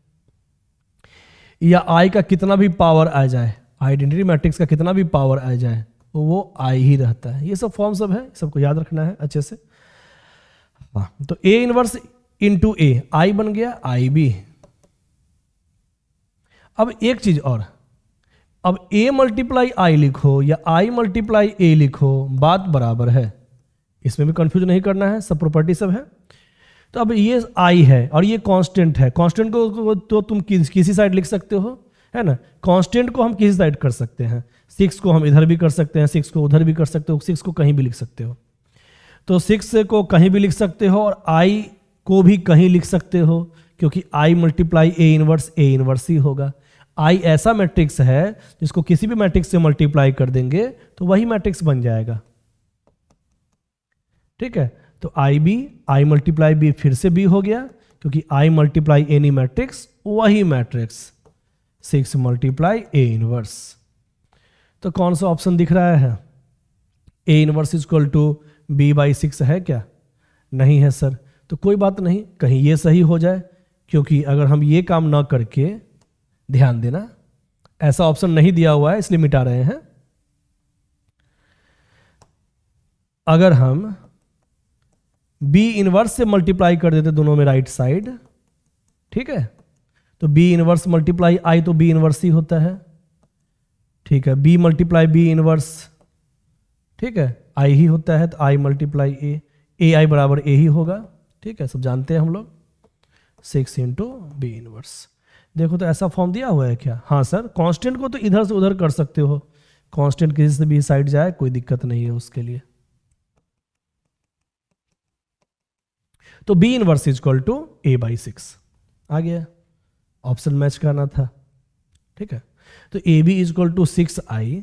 या आई का कितना भी पावर आ जाए, आइडेंटिटी मैट्रिक्स का कितना भी पावर आ जाए वो आई ही रहता है। ये सब फॉर्म सब है, सबको याद रखना है अच्छे से। हाँ, तो ए इनवर्स इंटू ए, आई बन गया आई बी। अब एक चीज और, अब ए मल्टीप्लाई आई लिखो या आई मल्टीप्लाई ए लिखो, बात बराबर है, इसमें भी कंफ्यूज नहीं करना है, सब प्रॉपर्टी सब है। तो अब ये आई है और ये कांस्टेंट है, कांस्टेंट को तो तुम किसी साइड लिख सकते हो, है ना। कांस्टेंट को हम किसी साइड कर सकते हैं, 6 को हम इधर भी कर सकते हैं, 6 को उधर भी कर सकते हो, 6 को कहीं भी लिख सकते हो। तो 6 को कहीं भी लिख सकते हो और आई को भी कहीं लिख सकते हो, क्योंकि आई मल्टीप्लाई ए इनवर्स ही होगा। आई ऐसा मैट्रिक्स है जिसको किसी भी मैट्रिक्स से मल्टीप्लाई कर देंगे तो वही मैट्रिक्स बन जाएगा। ठीक है, तो I B, I multiply B फिर से बी हो गया, क्योंकि आई मल्टीप्लाई एनी मैट्रिक्स वही मैट्रिक्स, 6 मल्टीप्लाई ए इनवर्स। तो कौन सा ऑप्शन दिख रहा है, A inverse is equal to B by 6 है क्या? नहीं है सर, तो कोई बात नहीं, कहीं ये सही हो जाए क्योंकि अगर हम ये काम ना करके, ध्यान देना ऐसा ऑप्शन नहीं दिया हुआ है इसलिए मिटा रहे हैं, अगर हम b इनवर्स से मल्टीप्लाई कर देते दोनों में राइट साइड, ठीक है, तो b इनवर्स मल्टीप्लाई i तो b इनवर्स ही होता है, ठीक है, b मल्टीप्लाई b इनवर्स, ठीक है, i ही होता है, तो i मल्टीप्लाई a ai बराबर a ही होगा, ठीक है, सब जानते हैं हम लोग, 6 इंटू बी इनवर्स। देखो तो ऐसा फॉर्म दिया हुआ है क्या? हाँ सर, कांस्टेंट को तो इधर से उधर कर सकते हो, कांस्टेंट किसी से भी साइड जाए कोई दिक्कत नहीं है उसके लिए। तो B inverse is equal to a by 6 आ गया, ऑप्शन मैच करना था, ठीक है। तो A B is equal to 6i,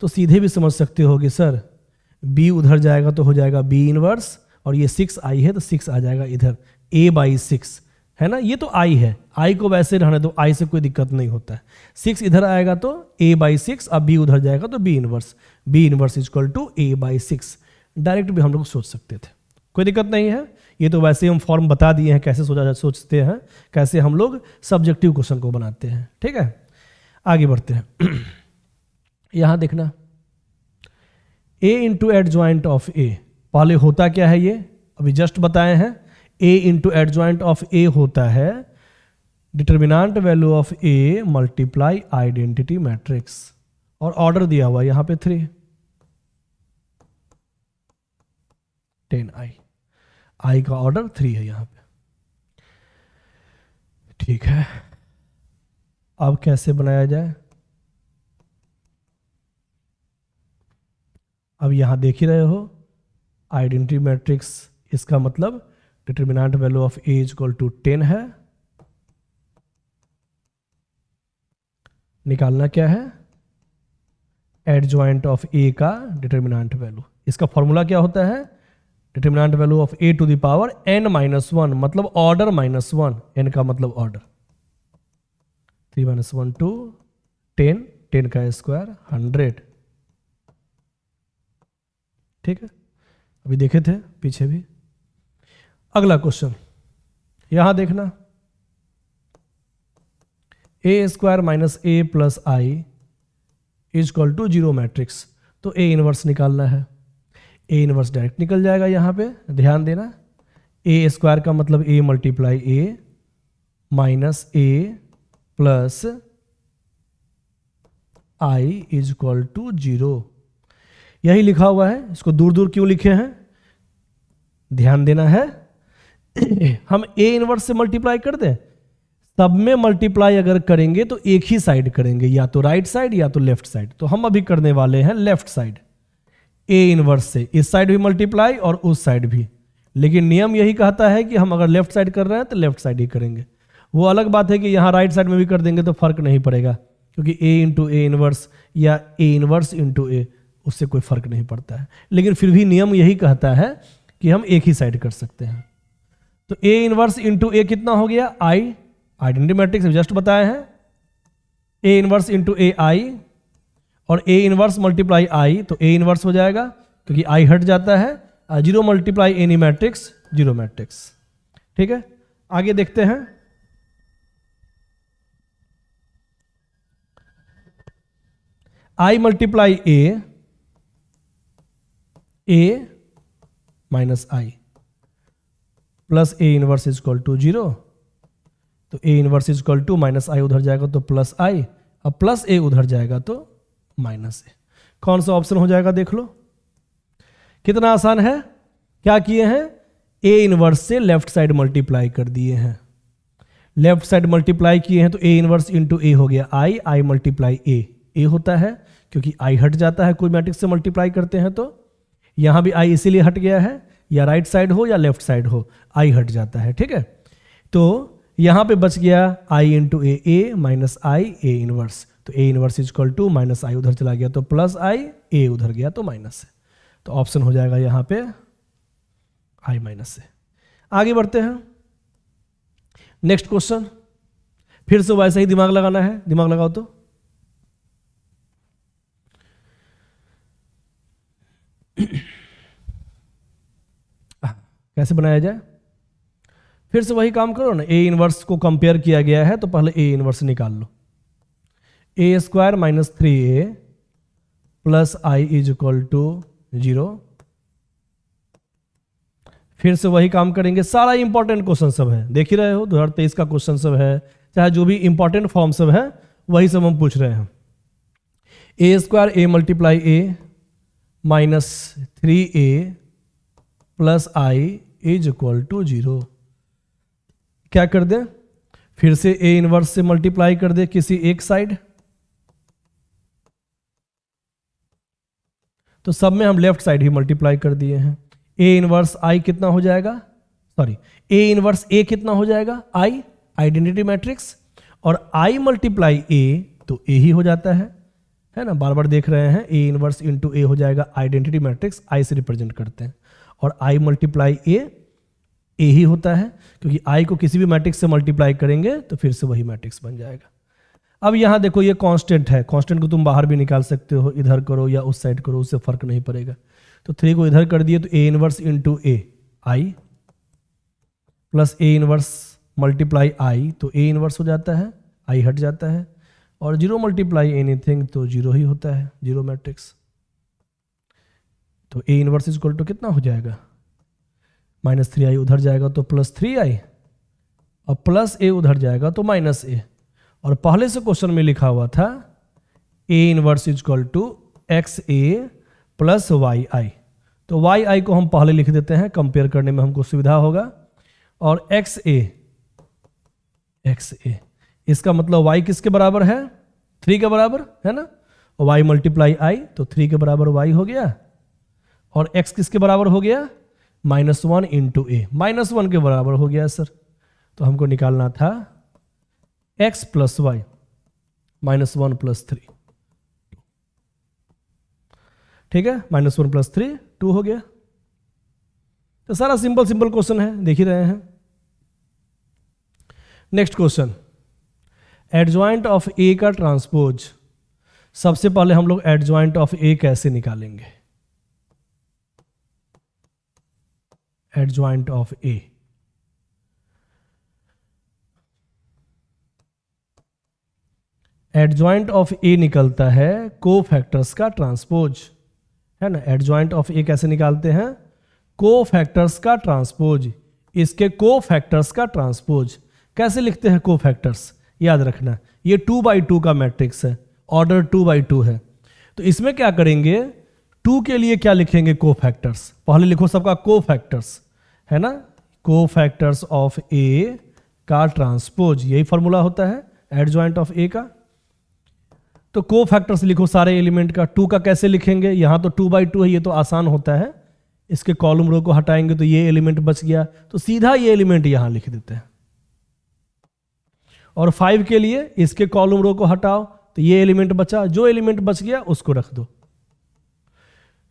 तो सीधे भी समझ सकते हो कि सर b उधर जाएगा तो हो जाएगा b इनवर्स, और ये 6i है तो 6 आ जाएगा इधर, a बाई 6 है ना, ये तो i है, i को वैसे रहने दो, i से कोई दिक्कत नहीं होता है, 6 इधर आएगा तो a बाई 6, अब b उधर जाएगा तो b inverse is equal to a by 6, direct भी हम लोग सोच सकते थे, कोई दिक्कत नहीं है, ये तो वैसे हम फॉर्म बता दिए हैं कैसे सोचते हैं, कैसे हम लोग सब्जेक्टिव क्वेश्चन को बनाते हैं, ठीक है। आगे बढ़ते हैं। यहां देखना a into adjoint of a, पहले होता क्या है, ये अभी जस्ट बताए हैं, a into adjoint of a होता है determinant value of a multiply identity matrix, और ऑर्डर दिया हुआ यहां पे 3 10i, i का ऑर्डर 3 है यहां पे, ठीक है। अब कैसे बनाया जाए, अब यहां देख ही रहे हो आइडेंटिटी मैट्रिक्स, इसका मतलब determinant value of a is equal to 10 है, निकालना क्या है, एडजॉइंट ऑफ a का डिटर्मिनेंट वैल्यू, इसका फॉर्मूला क्या होता है, determinant value of a to the power n minus 1, मतलब ऑर्डर माइनस 1, n का मतलब ऑर्डर, 3 माइनस 1 2, 10 का स्क्वायर 100, ठीक है, अभी देखे थे पीछे भी। अगला क्वेश्चन यहां देखना, a square minus a plus I is equal to 0 matrix, तो a इनवर्स निकालना है, a इनवर्स डायरेक्ट निकल जाएगा यहां पे, ध्यान देना, a स्क्वायर का मतलब a multiply a minus a plus i is equal to 0, यही लिखा हुआ है, इसको दूर दूर क्यों लिखे हैं, ध्यान देना है। हम a इनवर्स से मल्टीप्लाई कर दें, सब में मल्टीप्लाई अगर करेंगे तो एक ही साइड करेंगे, या तो राइट साइड या तो लेफ्ट साइड, तो हम अभी करने वाले हैं लेफ्ट साइड, a इनवर्स से इस साइड भी मल्टीप्लाई और उस साइड भी, लेकिन नियम यही कहता है कि हम अगर लेफ्ट साइड कर रहे हैं तो लेफ्ट साइड ही करेंगे, वो अलग बात है कि यहाँ राइट साइड में भी कर देंगे तो फर्क नहीं पड़ेगा, क्योंकि a इंटू ए इनवर्स या a इनवर्स इंटू ए, उससे कोई फर्क नहीं पड़ता है, लेकिन फिर भी नियम यही कहता है कि हम एक ही साइड कर सकते हैं। तो a इनवर्स इंटू ए कितना हो गया, i, आइडेंटिटी मैट्रिक्स जस्ट बताए हैं, a इनवर्स इंटू ए आई, और a इनवर्स मल्टीप्लाई i, तो a इनवर्स हो जाएगा क्योंकि i हट जाता है, 0 मल्टीप्लाई एनी मैट्रिक्स 0 मैट्रिक्स, ठीक है। आगे देखते हैं, i multiply a minus i plus a inverse is equal to 0, तो a inverse is equal to minus i उधर जाएगा तो प्लस i, अब प्लस a उधर जाएगा तो माइनस a, कौन सा ऑप्शन हो जाएगा देख लो, कितना आसान है, क्या किए हैं, a इनवर्स से लेफ्ट साइड मल्टीप्लाई कर दिए हैं, लेफ्ट साइड मल्टीप्लाई किए हैं तो a इनवर्स इंटू ए हो गया i मल्टीप्लाई a होता है क्योंकि i हट जाता है कोई मैट्रिक्स से मल्टीप्लाई करते हैं, तो यहां भी i इसीलिए हट गया है, या राइट साइड हो या लेफ्ट साइड हो i हट जाता है, ठीक है। तो यहां पे बच गया i into A minus I A inverse, तो a inverse is equal to minus I उधर चला गया तो प्लस आई, a उधर गया तो माइनस है, तो ऑप्शन हो जाएगा यहां पे i माइनस से। आगे बढ़ते हैं, नेक्स्ट क्वेश्चन, फिर से वैसे ही दिमाग लगाना है, दिमाग लगाओ तो, कैसे बनाया जाए, फिर से वही काम करो ना, ए इनवर्स को कंपेयर किया गया है तो पहले ए इनवर्स निकाल लो। A square minus 3a plus I is equal to 0। फिर से वही काम करेंगे, सारा इंपॉर्टेंट क्वेश्चन सब है, देख ही रहे हो 2023 का क्वेश्चन सब है, चाहे जो भी इंपॉर्टेंट फॉर्म सब है वही सब हम पूछ रहे हैं। A square A multiply A minus 3a plus I is equal to 0। क्या कर दे, फिर से ए इनवर्स से मल्टीप्लाई कर दे किसी एक साइड, तो सब में हम लेफ्ट साइड ही मल्टीप्लाई कर दिए हैं। ए इनवर्स आई कितना हो जाएगा, सॉरी ए इनवर्स ए कितना हो जाएगा, आई, आइडेंटिटी मैट्रिक्स, और आई मल्टीप्लाई ए तो ए ही हो जाता है ना, बार बार देख रहे हैं, ए इनवर्स इंटू ए हो जाएगा, आइडेंटिटी मैट्रिक्स आई से रिप्रेजेंट करते हैं, और आई मल्टीप्लाई ए ही होता है, क्योंकि आई को किसी भी मैट्रिक्स से मल्टीप्लाई करेंगे तो फिर से वही मैट्रिक्स बन जाएगा। अब यहाँ देखो ये कांस्टेंट है, कांस्टेंट को तुम बाहर भी निकाल सकते हो, इधर करो या उस साइड करो, उससे फर्क नहीं पड़ेगा। तो 3 को इधर कर दिए तो ए inverse into A I plus A inverse multiply I, तो ए इनवर्स हो जाता है, आई हट जाता है, और 0 मल्टीप्लाई एनीथिंग तो 0 ही होता है, 0 मैट्रिक्स। तो ए इनवर्स इज इक्वल टू कितना हो जाएगा, माइनस 3i उधर जाएगा तो प्लस 3i, और प्लस ए उधर जाएगा तो माइनस ए, और पहले से क्वेश्चन में लिखा हुआ था A inverse is equal to x A plus y I, तो वाई आई को हम पहले लिख देते हैं, कंपेयर करने में हमको सुविधा होगा, और एक्स ए इसका मतलब y किसके बराबर है, 3 के बराबर है ना, और y मल्टीप्लाई आई तो 3 के बराबर y हो गया, और x किसके बराबर हो गया, -1 इंटू ए, -1 के बराबर हो गया सर। तो हमको निकालना था x प्लस वाई, -1 प्लस 3, ठीक है, -1 प्लस 3 2 हो गया। तो सारा सिंपल क्वेश्चन है, देख ही रहे हैं। Next question, adjoint of A का ट्रांसपोज। सबसे पहले हम लोग एडजॉइंट ऑफ ए कैसे निकालेंगे, adjoint of A, adjoint of A निकलता है कोफैक्टर्स का ट्रांसपोज, है ना। एडजॉइंट ऑफ ए कैसे निकालते हैं, कोफैक्टर्स का ट्रांसपोज, इसके कोफैक्टर्स का ट्रांसपोज। कैसे लिखते हैं कोफैक्टर्स, याद रखना, ये 2x2 का मैट्रिक्स है, ऑर्डर 2x2 है, तो इसमें क्या करेंगे, 2 के लिए क्या लिखेंगे, कोफैक्टर्स, पहले लिखो सबका कोफैक्टर्स, है ना, कोफैक्टर्स ऑफ ए का ट्रांसपोज, यही फॉर्मूला होता है एडजॉइंट ऑफ ए का। तो कोफैक्टर्स लिखो सारे एलिमेंट का, 2 का कैसे लिखेंगे, यहां तो 2x2 है, ये तो आसान होता है, इसके कॉलम रो को हटाएंगे तो ये एलिमेंट बच गया, तो सीधा ये एलिमेंट यहां लिख देते हैं। और 5 के लिए इसके कॉलम रो को हटाओ तो ये एलिमेंट बचा, जो एलिमेंट बच गया उसको रख दो।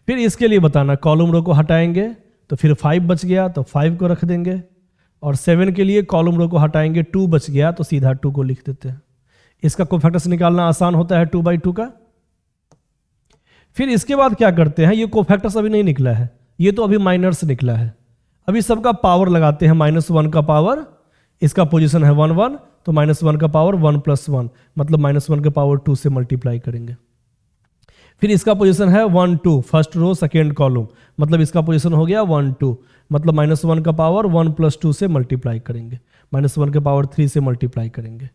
फिर इसके लिए बताना, कॉलम रो को हटाएंगे तो फिर 5 बच गया तो 5 को रख देंगे, और 7 के लिए कॉलम रो को हटाएंगे, 2 बच गया तो सीधा 2 को लिख देते हैं। इसका कोफैक्टर्स निकालना आसान होता है 2x2 का। फिर इसके बाद क्या करते हैं, ये कोफैक्टर्स अभी नहीं निकला है, ये तो अभी माइनर्स निकला है, अभी सबका पावर लगाते हैं, -1 का पावर, इसका पोजीशन है 1 1, तो -1 का पावर 1 + 1, मतलब -1 के पावर 2 से मल्टीप्लाई करेंगे। फिर इसका पोजीशन है 1 2, फर्स्ट रो सेकेंड कॉलम, मतलब इसका पोजीशन हो गया 1 2, मतलब -1 का पावर 1 + 2 से मल्टीप्लाई करेंगे, -1 के पावर 3 से मल्टीप्लाई करेंगे।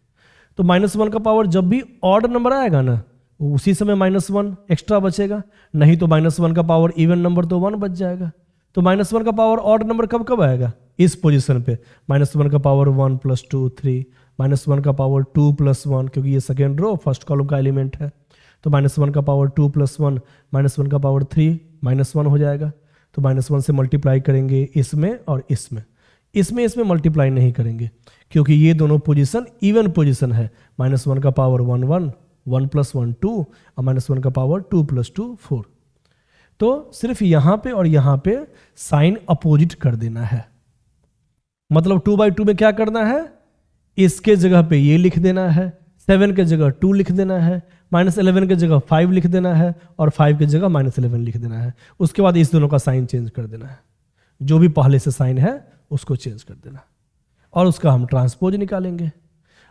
तो -1 का पावर जब भी ऑड नंबर आएगा ना, उसी समय -1 एक्स्ट्रा बचेगा, नहीं तो -1 का पावर इवन नंबर तो 1 बच जाएगा। तो -1 का पावर ऑड नंबर कब कब आएगा, इस पोजीशन पे, -1 का पावर 1 + 2 3, -1 का पावर 2 + 1, क्योंकि ये सेकेंड रो फर्स्ट कॉलम का एलिमेंट है, तो -1 का पावर 2 + 1, -1 का पावर 3 -1 हो जाएगा। तो -1 से मल्टीप्लाई करेंगे इसमें और इसमें मल्टीप्लाई नहीं करेंगे, क्योंकि ये दोनों पोजीशन इवन पोजीशन है। -1 का पावर 1 1, 1 + 1 2, और -1 का पावर 2 + 2 4। तो सिर्फ यहां पे और यहां पे साइन अपोजिट कर देना है, मतलब 2x2 में क्या करना है, इसके जगह पे ये लिख देना है, 7 के जगह 2 लिख देना है, -11 के जगह 5 लिख देना है, और 5 के जगह -11 लिख देना है। उसके बाद इस दोनों का साइन चेंज कर देना है, जो भी पहले से साइन है उसको चेंज कर देना। और उसका हम ट्रांसपोज निकालेंगे।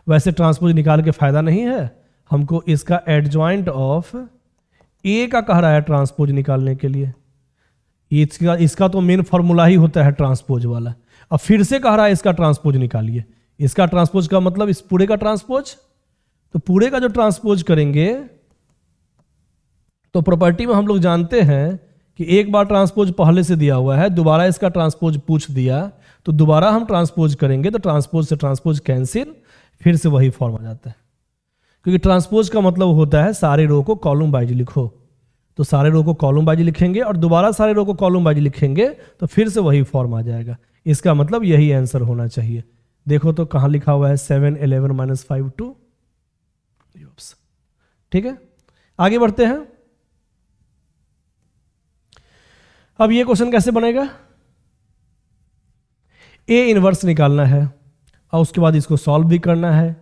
वैसे ट्रांसपोज निकाल के फायदा नहीं है, हमको इसका एडजॉइंट ऑफ ए का कह रहा है ट्रांसपोज निकालने के लिए। इसका तो मेन फॉर्मूला ही होता है ट्रांसपोज वाला। अब फिर से कह रहा है इसका ट्रांसपोज निकालिए। इसका ट्रांसपोज का मतलब इस पूरे का ट्रांसपोज, तो पूरे का जो ट्रांसपोज करेंगे तो प्रॉपर्टी में हम लोग जानते हैं कि एक बार ट्रांसपोज पहले से दिया हुआ है, दोबारा इसका ट्रांसपोज पूछ दिया तो दोबारा हम ट्रांसपोज करेंगे तो ट्रांसपोज से ट्रांसपोज कैंसिल, फिर से वही फॉर्म आ जाता है। क्योंकि ट्रांसपोज का मतलब होता है सारे रो को कॉलम वाइज लिखो, तो सारे रो को कॉलम वाइज लिखेंगे और दोबारा सारे रो को कॉलम वाइज लिखेंगे तो फिर से वही फॉर्म आ जाएगा। इसका मतलब यही आंसर होना चाहिए। देखो तो कहाँ लिखा हुआ है 7 11 माइनस 5 2। ठीक है, आगे बढ़ते हैं। अब ये क्वेश्चन कैसे बनेगा, ए इनवर्स निकालना है और उसके बाद इसको सॉल्व भी करना है।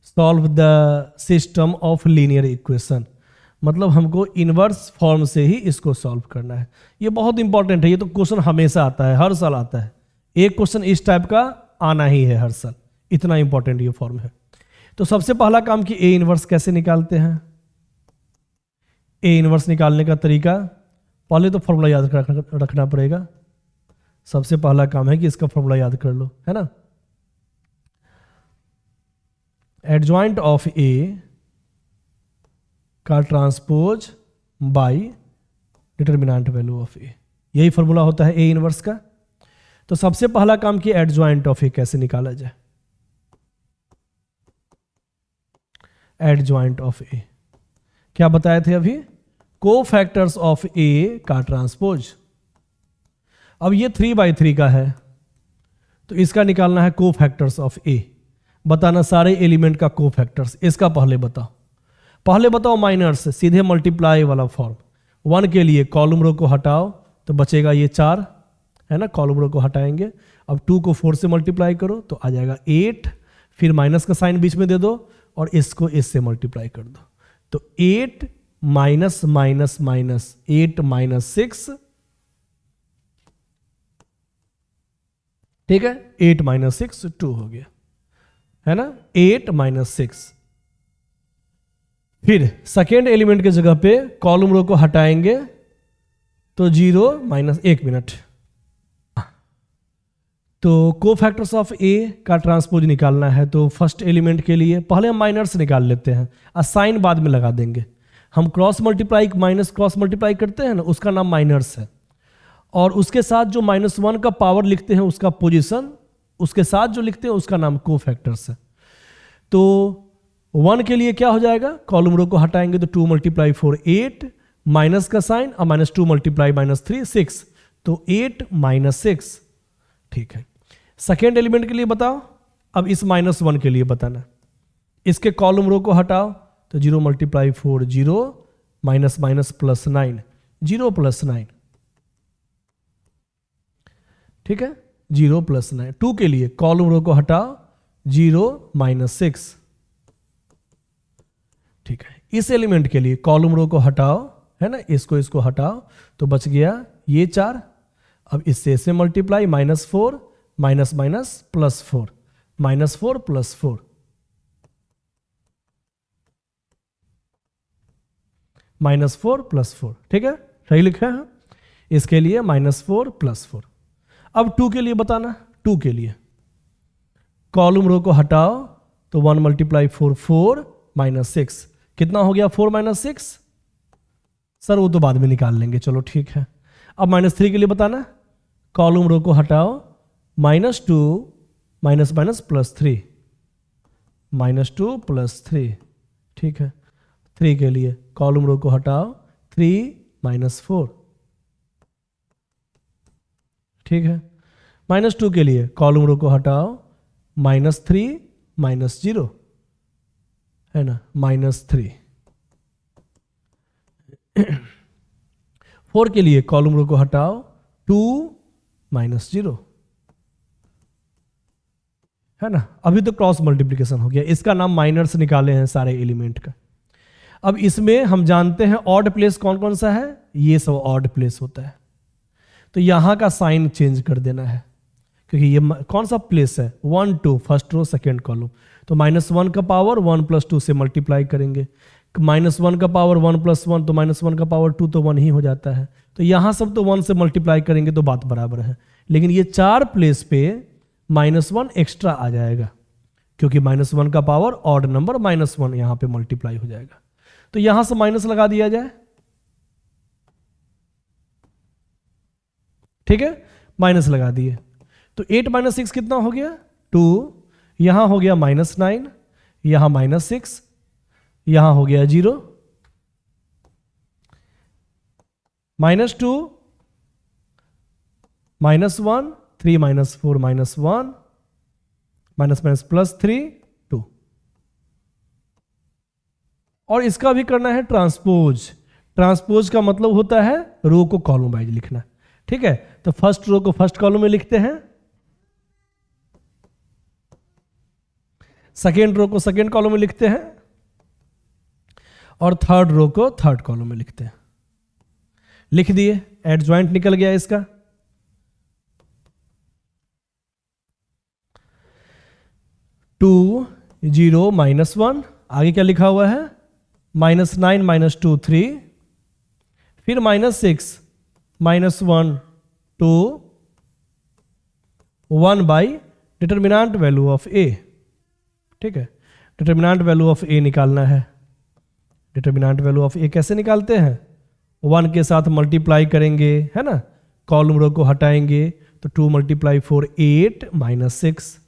Solve the system of linear equation, मतलब हमको इनवर्स फॉर्म से ही इसको सॉल्व करना है। ये बहुत इंपॉर्टेंट है, ये तो क्वेश्चन हमेशा आता है, हर साल आता है। एक क्वेश्चन इस टाइप का आना ही है हर साल, इतना इंपॉर्टेंट ये फॉर्म है। तो सबसे पहला काम कि ए इनवर्स कैसे निकालते हैं। ए इनवर्स निकालने का तरीका, पहले तो फॉर्मूला याद रखना पड़ेगा। सबसे पहला काम है कि इसका फॉर्मूला याद कर लो, है ना। एडजॉइंट ऑफ ए का transpose by determinant value of A, यही फॉर्मूला होता है ए इनवर्स का। तो सबसे पहला काम कि एडजॉइंट ऑफ ए कैसे निकाला जाए। एडजॉइंट ऑफ ए क्या बताए थे अभी, कोफैक्टर्स ऑफ ए का ट्रांसपोज। अब ये 3/3 का है तो इसका निकालना है कोफैक्टर्स ऑफ ए, बताना सारे एलिमेंट का कोफैक्टर्स। इसका पहले बताओ माइनर्स, सीधे मल्टीप्लाई वाला फॉर्म। 1 के लिए कॉलम रो को हटाओ तो बचेगा ये 4, है ना, कॉलम रो को हटाएंगे। अब 2 को 4 से मल्टीप्लाई करो तो आ जाएगा 8, फिर माइनस का साइन बीच में दे दो और इसको इससे मल्टीप्लाई कर दो तो 8 माइनस माइनस माइनस 8 माइनस 6, ठीक है, 8 माइनस 6 2 हो गया, है ना, 8 माइनस 6। फिर सेकेंड एलिमेंट के जगह पे कॉलम रो को हटाएंगे तो 0 माइनस 1 मिनट। तो कोफैक्टर्स ऑफ ए का ट्रांसपोज निकालना है तो फर्स्ट एलिमेंट के लिए पहले हम माइनर्स निकाल लेते हैं, साइन बाद में लगा देंगे। हम cross multiply minus cross multiply करते हैं ना, उसका नाम माइनर्स है। और उसके साथ जो -1 का पावर लिखते हैं उसका पोजीशन, उसके साथ जो लिखते हैं उसका नाम कोफैक्टर्स है। तो 1 के लिए क्या हो जाएगा, कॉलम रो को हटाएंगे तो 2 × 4 8, माइनस का साइन और -2 × -3 6, तो 8 माइनस 6, ठीक है। सेकेंड एलिमेंट के लिए बताओ, अब इस -1 के लिए बताना। इसके कॉलम रो को हटाओ तो 0 × 4 0, माइनस माइनस प्लस 9, 0 + 9, ठीक है, 0 + 9। 2 के लिए कॉलम रो को हटाओ 0 - 6, ठीक है। इस एलिमेंट के लिए कॉलम रो को हटाओ, है ना, इसको हटाओ तो बच गया ये 4। अब इससे से मल्टीप्लाई -4 माइनस माइनस +4, -4 + 4, -4 + 4, ठीक है, सही लिखा है। इसके लिए -4 + 4। अब 2 के लिए बताना। 2 के लिए कॉलम रो को हटाओ तो 1 × 4 4 -6, कितना हो गया 4 - 6, सर वो तो बाद में निकाल लेंगे, चलो ठीक है। अब -3 के लिए बताना, कॉलम रो को हटाओ -2 माइनस माइनस +3, -2 + 3, ठीक है। 3 के लिए कॉलम रो को हटाओ 3 - 4, ठीक है। -2 के लिए कॉलम रो को हटाओ -3 - 0, है ना, -3। 4 के लिए कॉलम रो को हटाओ 2 - 0, है ना। अभी तो क्रॉस मल्टीप्लिकेशन हो गया, इसका नाम माइनर्स निकाले हैं सारे एलिमेंट का। अब इसमें हम जानते हैं ऑड प्लेस कौन कौन सा है, ये सब ऑड प्लेस होता है। तो यहां का साइन चेंज कर देना है, क्योंकि ये कौन सा प्लेस है, 1 2 फर्स्ट रो सेकेंड कॉलम, तो -1 का पावर 1 + 2 से मल्टीप्लाई करेंगे, -1 का पावर 1 + 1 तो -1 का पावर 2 तो 1 ही हो जाता है, तो यहाँ सब तो 1 से मल्टीप्लाई करेंगे तो बात बराबर है। लेकिन ये 4 प्लेस पे -1 एक्स्ट्रा आ जाएगा, क्योंकि -1 का पावर ऑड नंबर -1 यहाँ पे मल्टीप्लाई हो जाएगा, तो यहाँ से माइनस लगा दिया जाए, ठीक है, माइनस लगा दिए, तो 8 - 6 कितना हो गया 2, यहां हो गया -9, यहां -6, यहां हो गया 0, -2 -1 3 - 4 -1 +3 2, और इसका भी करना है ट्रांसपोज। ट्रांसपोज का मतलब होता है रो को कॉलम वाइज लिखना, ठीक है, तो फर्स्ट रो को फर्स्ट कॉलम में लिखते हैं, सेकेंड रो को सेकेंड कॉलम में लिखते हैं, और थर्ड रो को थर्ड कॉलम में लिखते हैं। लिख दिए, एडजॉइंट निकल गया इसका, टू 0 -1, आगे क्या लिखा हुआ है -9 -2 3, फिर -6 -1 2 1 बाई डिटर्मिनेंट वैल्यू ऑफ ए, ठीक है, डिटर्मिनेंट वैल्यू ऑफ ए निकालना है। डिटर्मिनेंट वैल्यू ऑफ ए कैसे निकालते हैं, 1 के साथ मल्टीप्लाई करेंगे, है ना, कॉलम रो को हटाएंगे, तो 2 × 4 8 -6,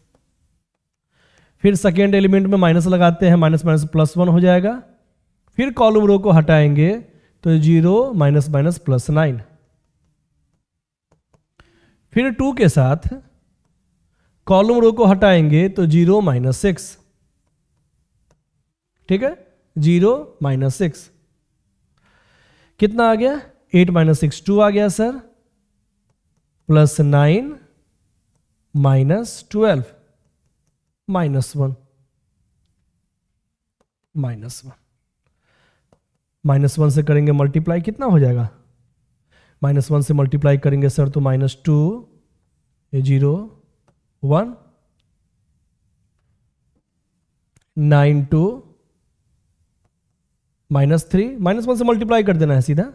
फिर सेकेंड एलिमेंट में माइनस लगाते हैं, -+1 हो जाएगा, फिर कॉलम रो को हटाएंगे तो 0 -+9, फिर 2 के साथ कॉलम रो को हटाएंगे तो 0 -6, ठीक है, 0 -6 कितना आ गया 8 - 6 2 आ गया सर, +9 -12 -1 -1 से करेंगे मल्टीप्लाई, कितना हो जाएगा, -1 से मल्टीप्लाई करेंगे सर तो -2 0 1 9 2 -3, -1 से मल्टीप्लाई कर देना है सीधा,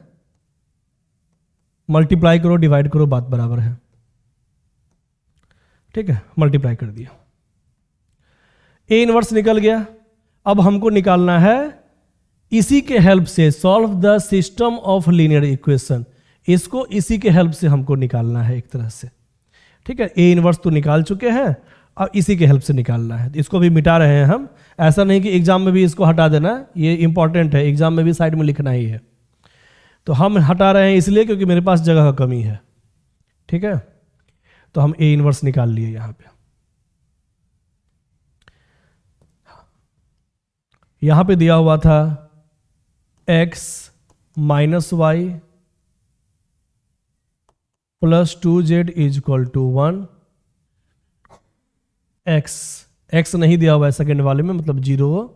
मल्टीप्लाई करो डिवाइड करो बात बराबर है, ठीक है, मल्टीप्लाई कर दिया, ए इनवर्स निकल गया। अब हमको निकालना है इसी के हेल्प से solve the system of linear equation, इसको इसी के हेल्प से हमको निकालना है एक तरह से, ठीक है, ए इनवर्स तो निकाल चुके हैं, अब इसी के हेल्प से निकालना है, इसको भी मिटा रहे हैं हम, ऐसा नहीं कि एग्जाम में भी इसको हटा देना, ये इंपॉर्टेंट है, एग्जाम में भी साइड में लिखना ही है, तो हम हटा रहे हैं इसलिए क्योंकि मेरे पास जगह का कमी है, ठीक है, तो हम ए इनवर्स निकाल लिए यहां पे, यहां पे दिया हुआ था x - y + 2z = 1, x नहीं दिया हुआ है सेकेंड वाले में, मतलब 0,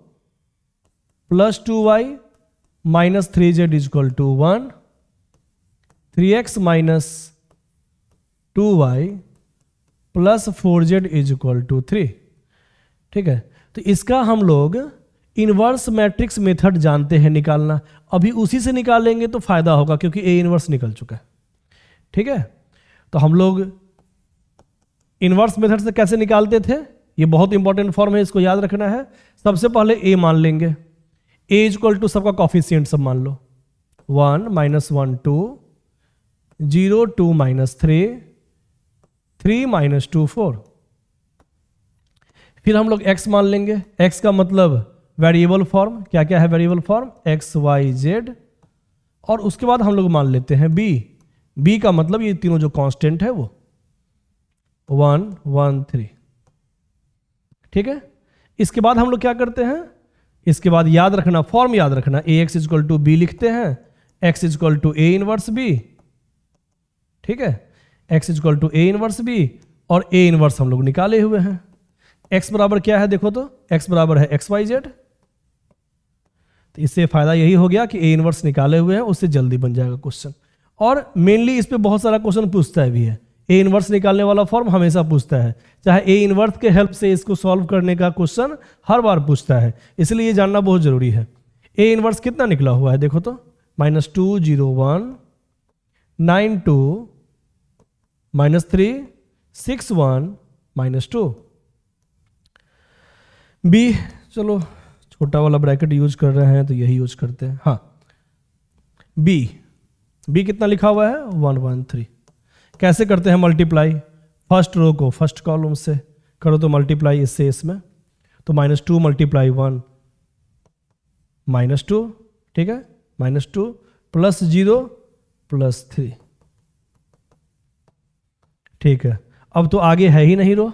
+ 2y - 3z = 1, 3x - 2y + 4z = 3, ठीक है, तो इसका हम लोग इनवर्स मैट्रिक्स मेथड जानते हैं निकालना, अभी उसी से निकालेंगे तो फायदा होगा क्योंकि ए इनवर्स निकल चुका है, ठीक है, तो हम लोग इनवर्स मेथड से कैसे निकालते थे, ये बहुत इंपॉर्टेंट फॉर्म है, इसको याद रखना है। सबसे पहले ए मान लेंगे, ए = सबका कॉफिशिएंट सब मान लो, 1 -1 2 0 2 -3 3 -2 4, फिर हम लोग x मान लेंगे, x का मतलब वेरिएबल फॉर्म, क्या क्या है variable form, x y z, और उसके बाद हम लोग मान लेते हैं b का मतलब ये तीनों जो कांस्टेंट है वो 1 1 3, ठीक है, इसके बाद हम लोग क्या करते हैं, इसके बाद याद रखना, फॉर्म याद रखना, ax = b लिखते हैं, x = a इनवर्स b, ठीक है, x = a इनवर्स b, और a इनवर्स हम लोग निकाले हुए हैं, x बराबर क्या है देखो तो, x बराबर है x y z, तो इससे फायदा यही हो गया कि ए इनवर्स निकाले हुए हैं, उससे जल्दी बन जाएगा क्वेश्चन, और मेनली इस पे बहुत सारा क्वेश्चन पूछता है भी है, ए इनवर्स निकालने वाला फॉर्म हमेशा पूछता है, चाहे ए इनवर्स के हेल्प से इसको सॉल्व करने का क्वेश्चन हर बार पूछता है, इसलिए ये जानना बहुत जरूरी है। ए इनवर्स कितना निकला हुआ है देखो तो, -2 0 1 9 2 -3 6 1 -2। बी, चलो छोटा वाला ब्रैकेट यूज कर रहे हैं तो यही यूज करते हैं। हाँ, बी कितना लिखा हुआ है 1 1 3। कैसे करते हैं मल्टीप्लाई, फर्स्ट रो को फर्स्ट कॉलम से करो तो मल्टीप्लाई इससे इसमें, तो -2 × 1 -2, ठीक है, -2 + 0 + 3, ठीक है। अब तो आगे है ही नहीं रो,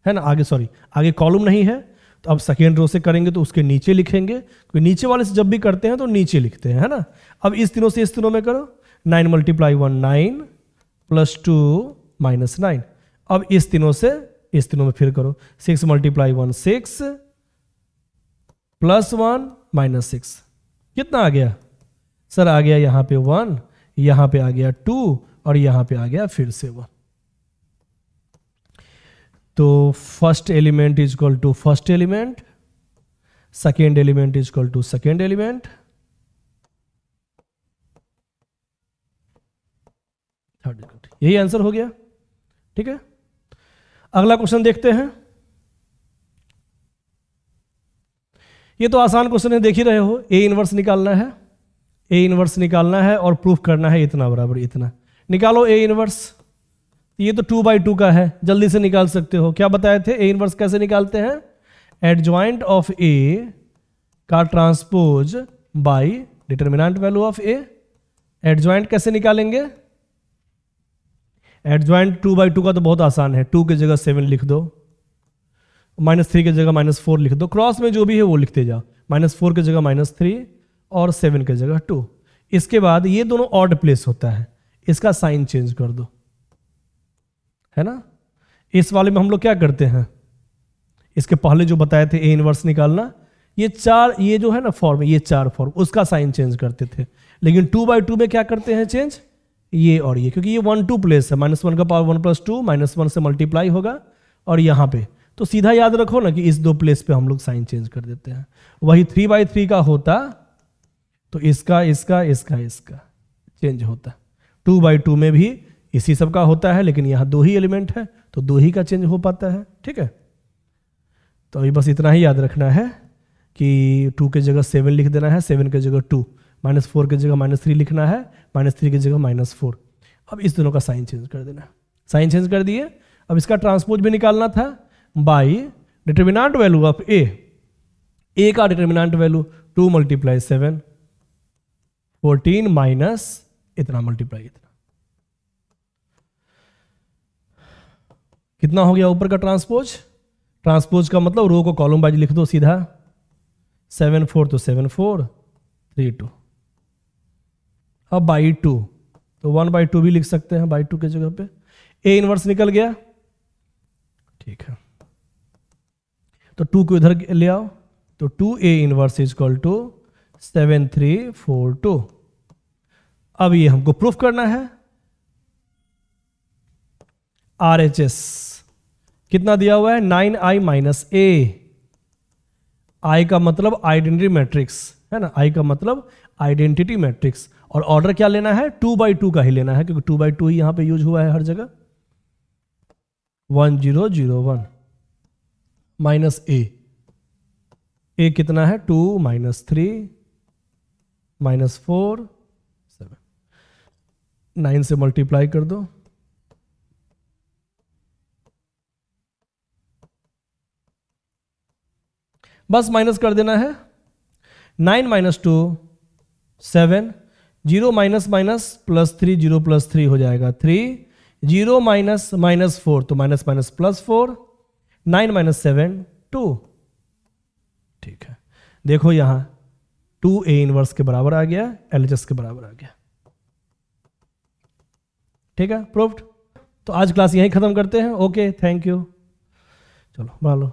है ना, आगे सॉरी आगे कॉलम नहीं है, तो अब सेकेंड रो से करेंगे तो उसके नीचे लिखेंगे, क्योंकि नीचे वाले से जब भी करते हैं तो नीचे लिखते हैं, है ना। अब इस तीनों से इस तीनों में करो, 9 × 1 9 + 2 -9। अब इस तीनों से इस तीनों में फिर करो, 6 × 1 6 +1 -6, कितना आ गया सर? आ गया यहाँ पे 1, यहाँ पे आ गया 2 और यहाँ पे आ गया फिर से 1। तो first element is equal to first element, second element is equal to second element, यही आंसर हो गया, ठीक है। अगला क्वेश्चन देखते हैं। ये तो आसान क्वेश्चन है, देख ही रहे हो। ए इनवर्स निकालना है, ए इनवर्स निकालना है और प्रूफ करना है इतना बराबर इतना। निकालो ए इनवर्स, ये तो 2/2 का है, जल्दी से निकाल सकते हो। क्या बताए थे ए इनवर्स कैसे निकालते हैं? एडजॉइंट ऑफ ए का transpose bye determinant value of A. Adjoint कैसे निकालेंगे? एडजॉइंट 2/2 का तो बहुत आसान है, 2 की जगह 7 लिख दो, -3 की जगह -4 लिख दो, क्रॉस में जो भी है वो लिखते जाओ, -4 की जगह -3 और 7 की जगह 2। इसके बाद ये दोनों ऑड प्लेस होता है, इसका साइन चेंज कर दो, है ना। इस वाले में हम लोग क्या करते हैं, इसके पहले जो बताए थे ए इनवर्स निकालना, ये चार, ये जो है ना फॉर्म, ये 4 फॉर्म, उसका साइन चेंज करते थे। लेकिन 2/2 में क्या करते हैं चेंज, ये और ये, क्योंकि ये 1 2 प्लेस है, -1 का पावर 1 + 2 -1 से मल्टीप्लाई होगा और यहाँ पे तो सीधा याद रखो ना कि इस 2 प्लेस पे हम लोग साइन चेंज कर देते हैं। वही 3/3 का होता तो इसका इसका इसका इसका चेंज होता। 2/2 में भी इसी सब का होता है, लेकिन यहाँ 2 ही एलिमेंट है तो 2 ही का चेंज हो पाता है, ठीक है। तो अभी बस इतना ही याद रखना है कि 2 की जगह 7 लिख देना है, 7 की जगह 2, -4 की जगह -3 लिखना है, -3 की जगह -4। अब इस दोनों का साइन चेंज कर देना, साइन चेंज कर दिए। अब इसका ट्रांसपोज भी निकालना था बाय डिटरमिनेंट वैल्यू ऑफ ए। ए का डिटरमिनेंट वैल्यू 2 × 7 14 माइनस इतना मल्टीप्लाई इतना, कितना हो गया ऊपर का ट्रांसपोज। ट्रांसपोज का मतलब रो को कॉलम वाइज लिख दो सीधा, 7 4 तो 7 4 3 2। अब बाई 2 तो 1/2 भी लिख सकते हैं बाई 2 के जगह पे। ए इनवर्स निकल गया, ठीक है। तो 2 को इधर ले आओ, तो 2A inverse is equal to 7 3 4 2। अब ये हमको प्रूफ करना है। RHS कितना दिया हुआ है, 9i - a। I का मतलब आइडेंटिटी मैट्रिक्स है ना, I का मतलब आइडेंटिटी मैट्रिक्स। और ऑर्डर क्या लेना है, 2/2 का ही लेना है, क्योंकि 2/2 ही यहां पे यूज हुआ है हर जगह। 1 0 0 1 माइनस ए कितना है, 2 -3 -4 7, 9 से मल्टीप्लाई कर दो, बस माइनस कर देना है। 9 - 2 7, 0 -+ 3 0 + 3 हो जाएगा 3, 0 -4 तो -+4, 9 - 7 2, ठीक है। देखो यहां 2A इनवर्स के बराबर आ गया, LHS के बराबर आ गया, ठीक है, प्रूव्ड। तो आज क्लास यहीं खत्म करते हैं। ओके, थैंक यू, चलो बना लो।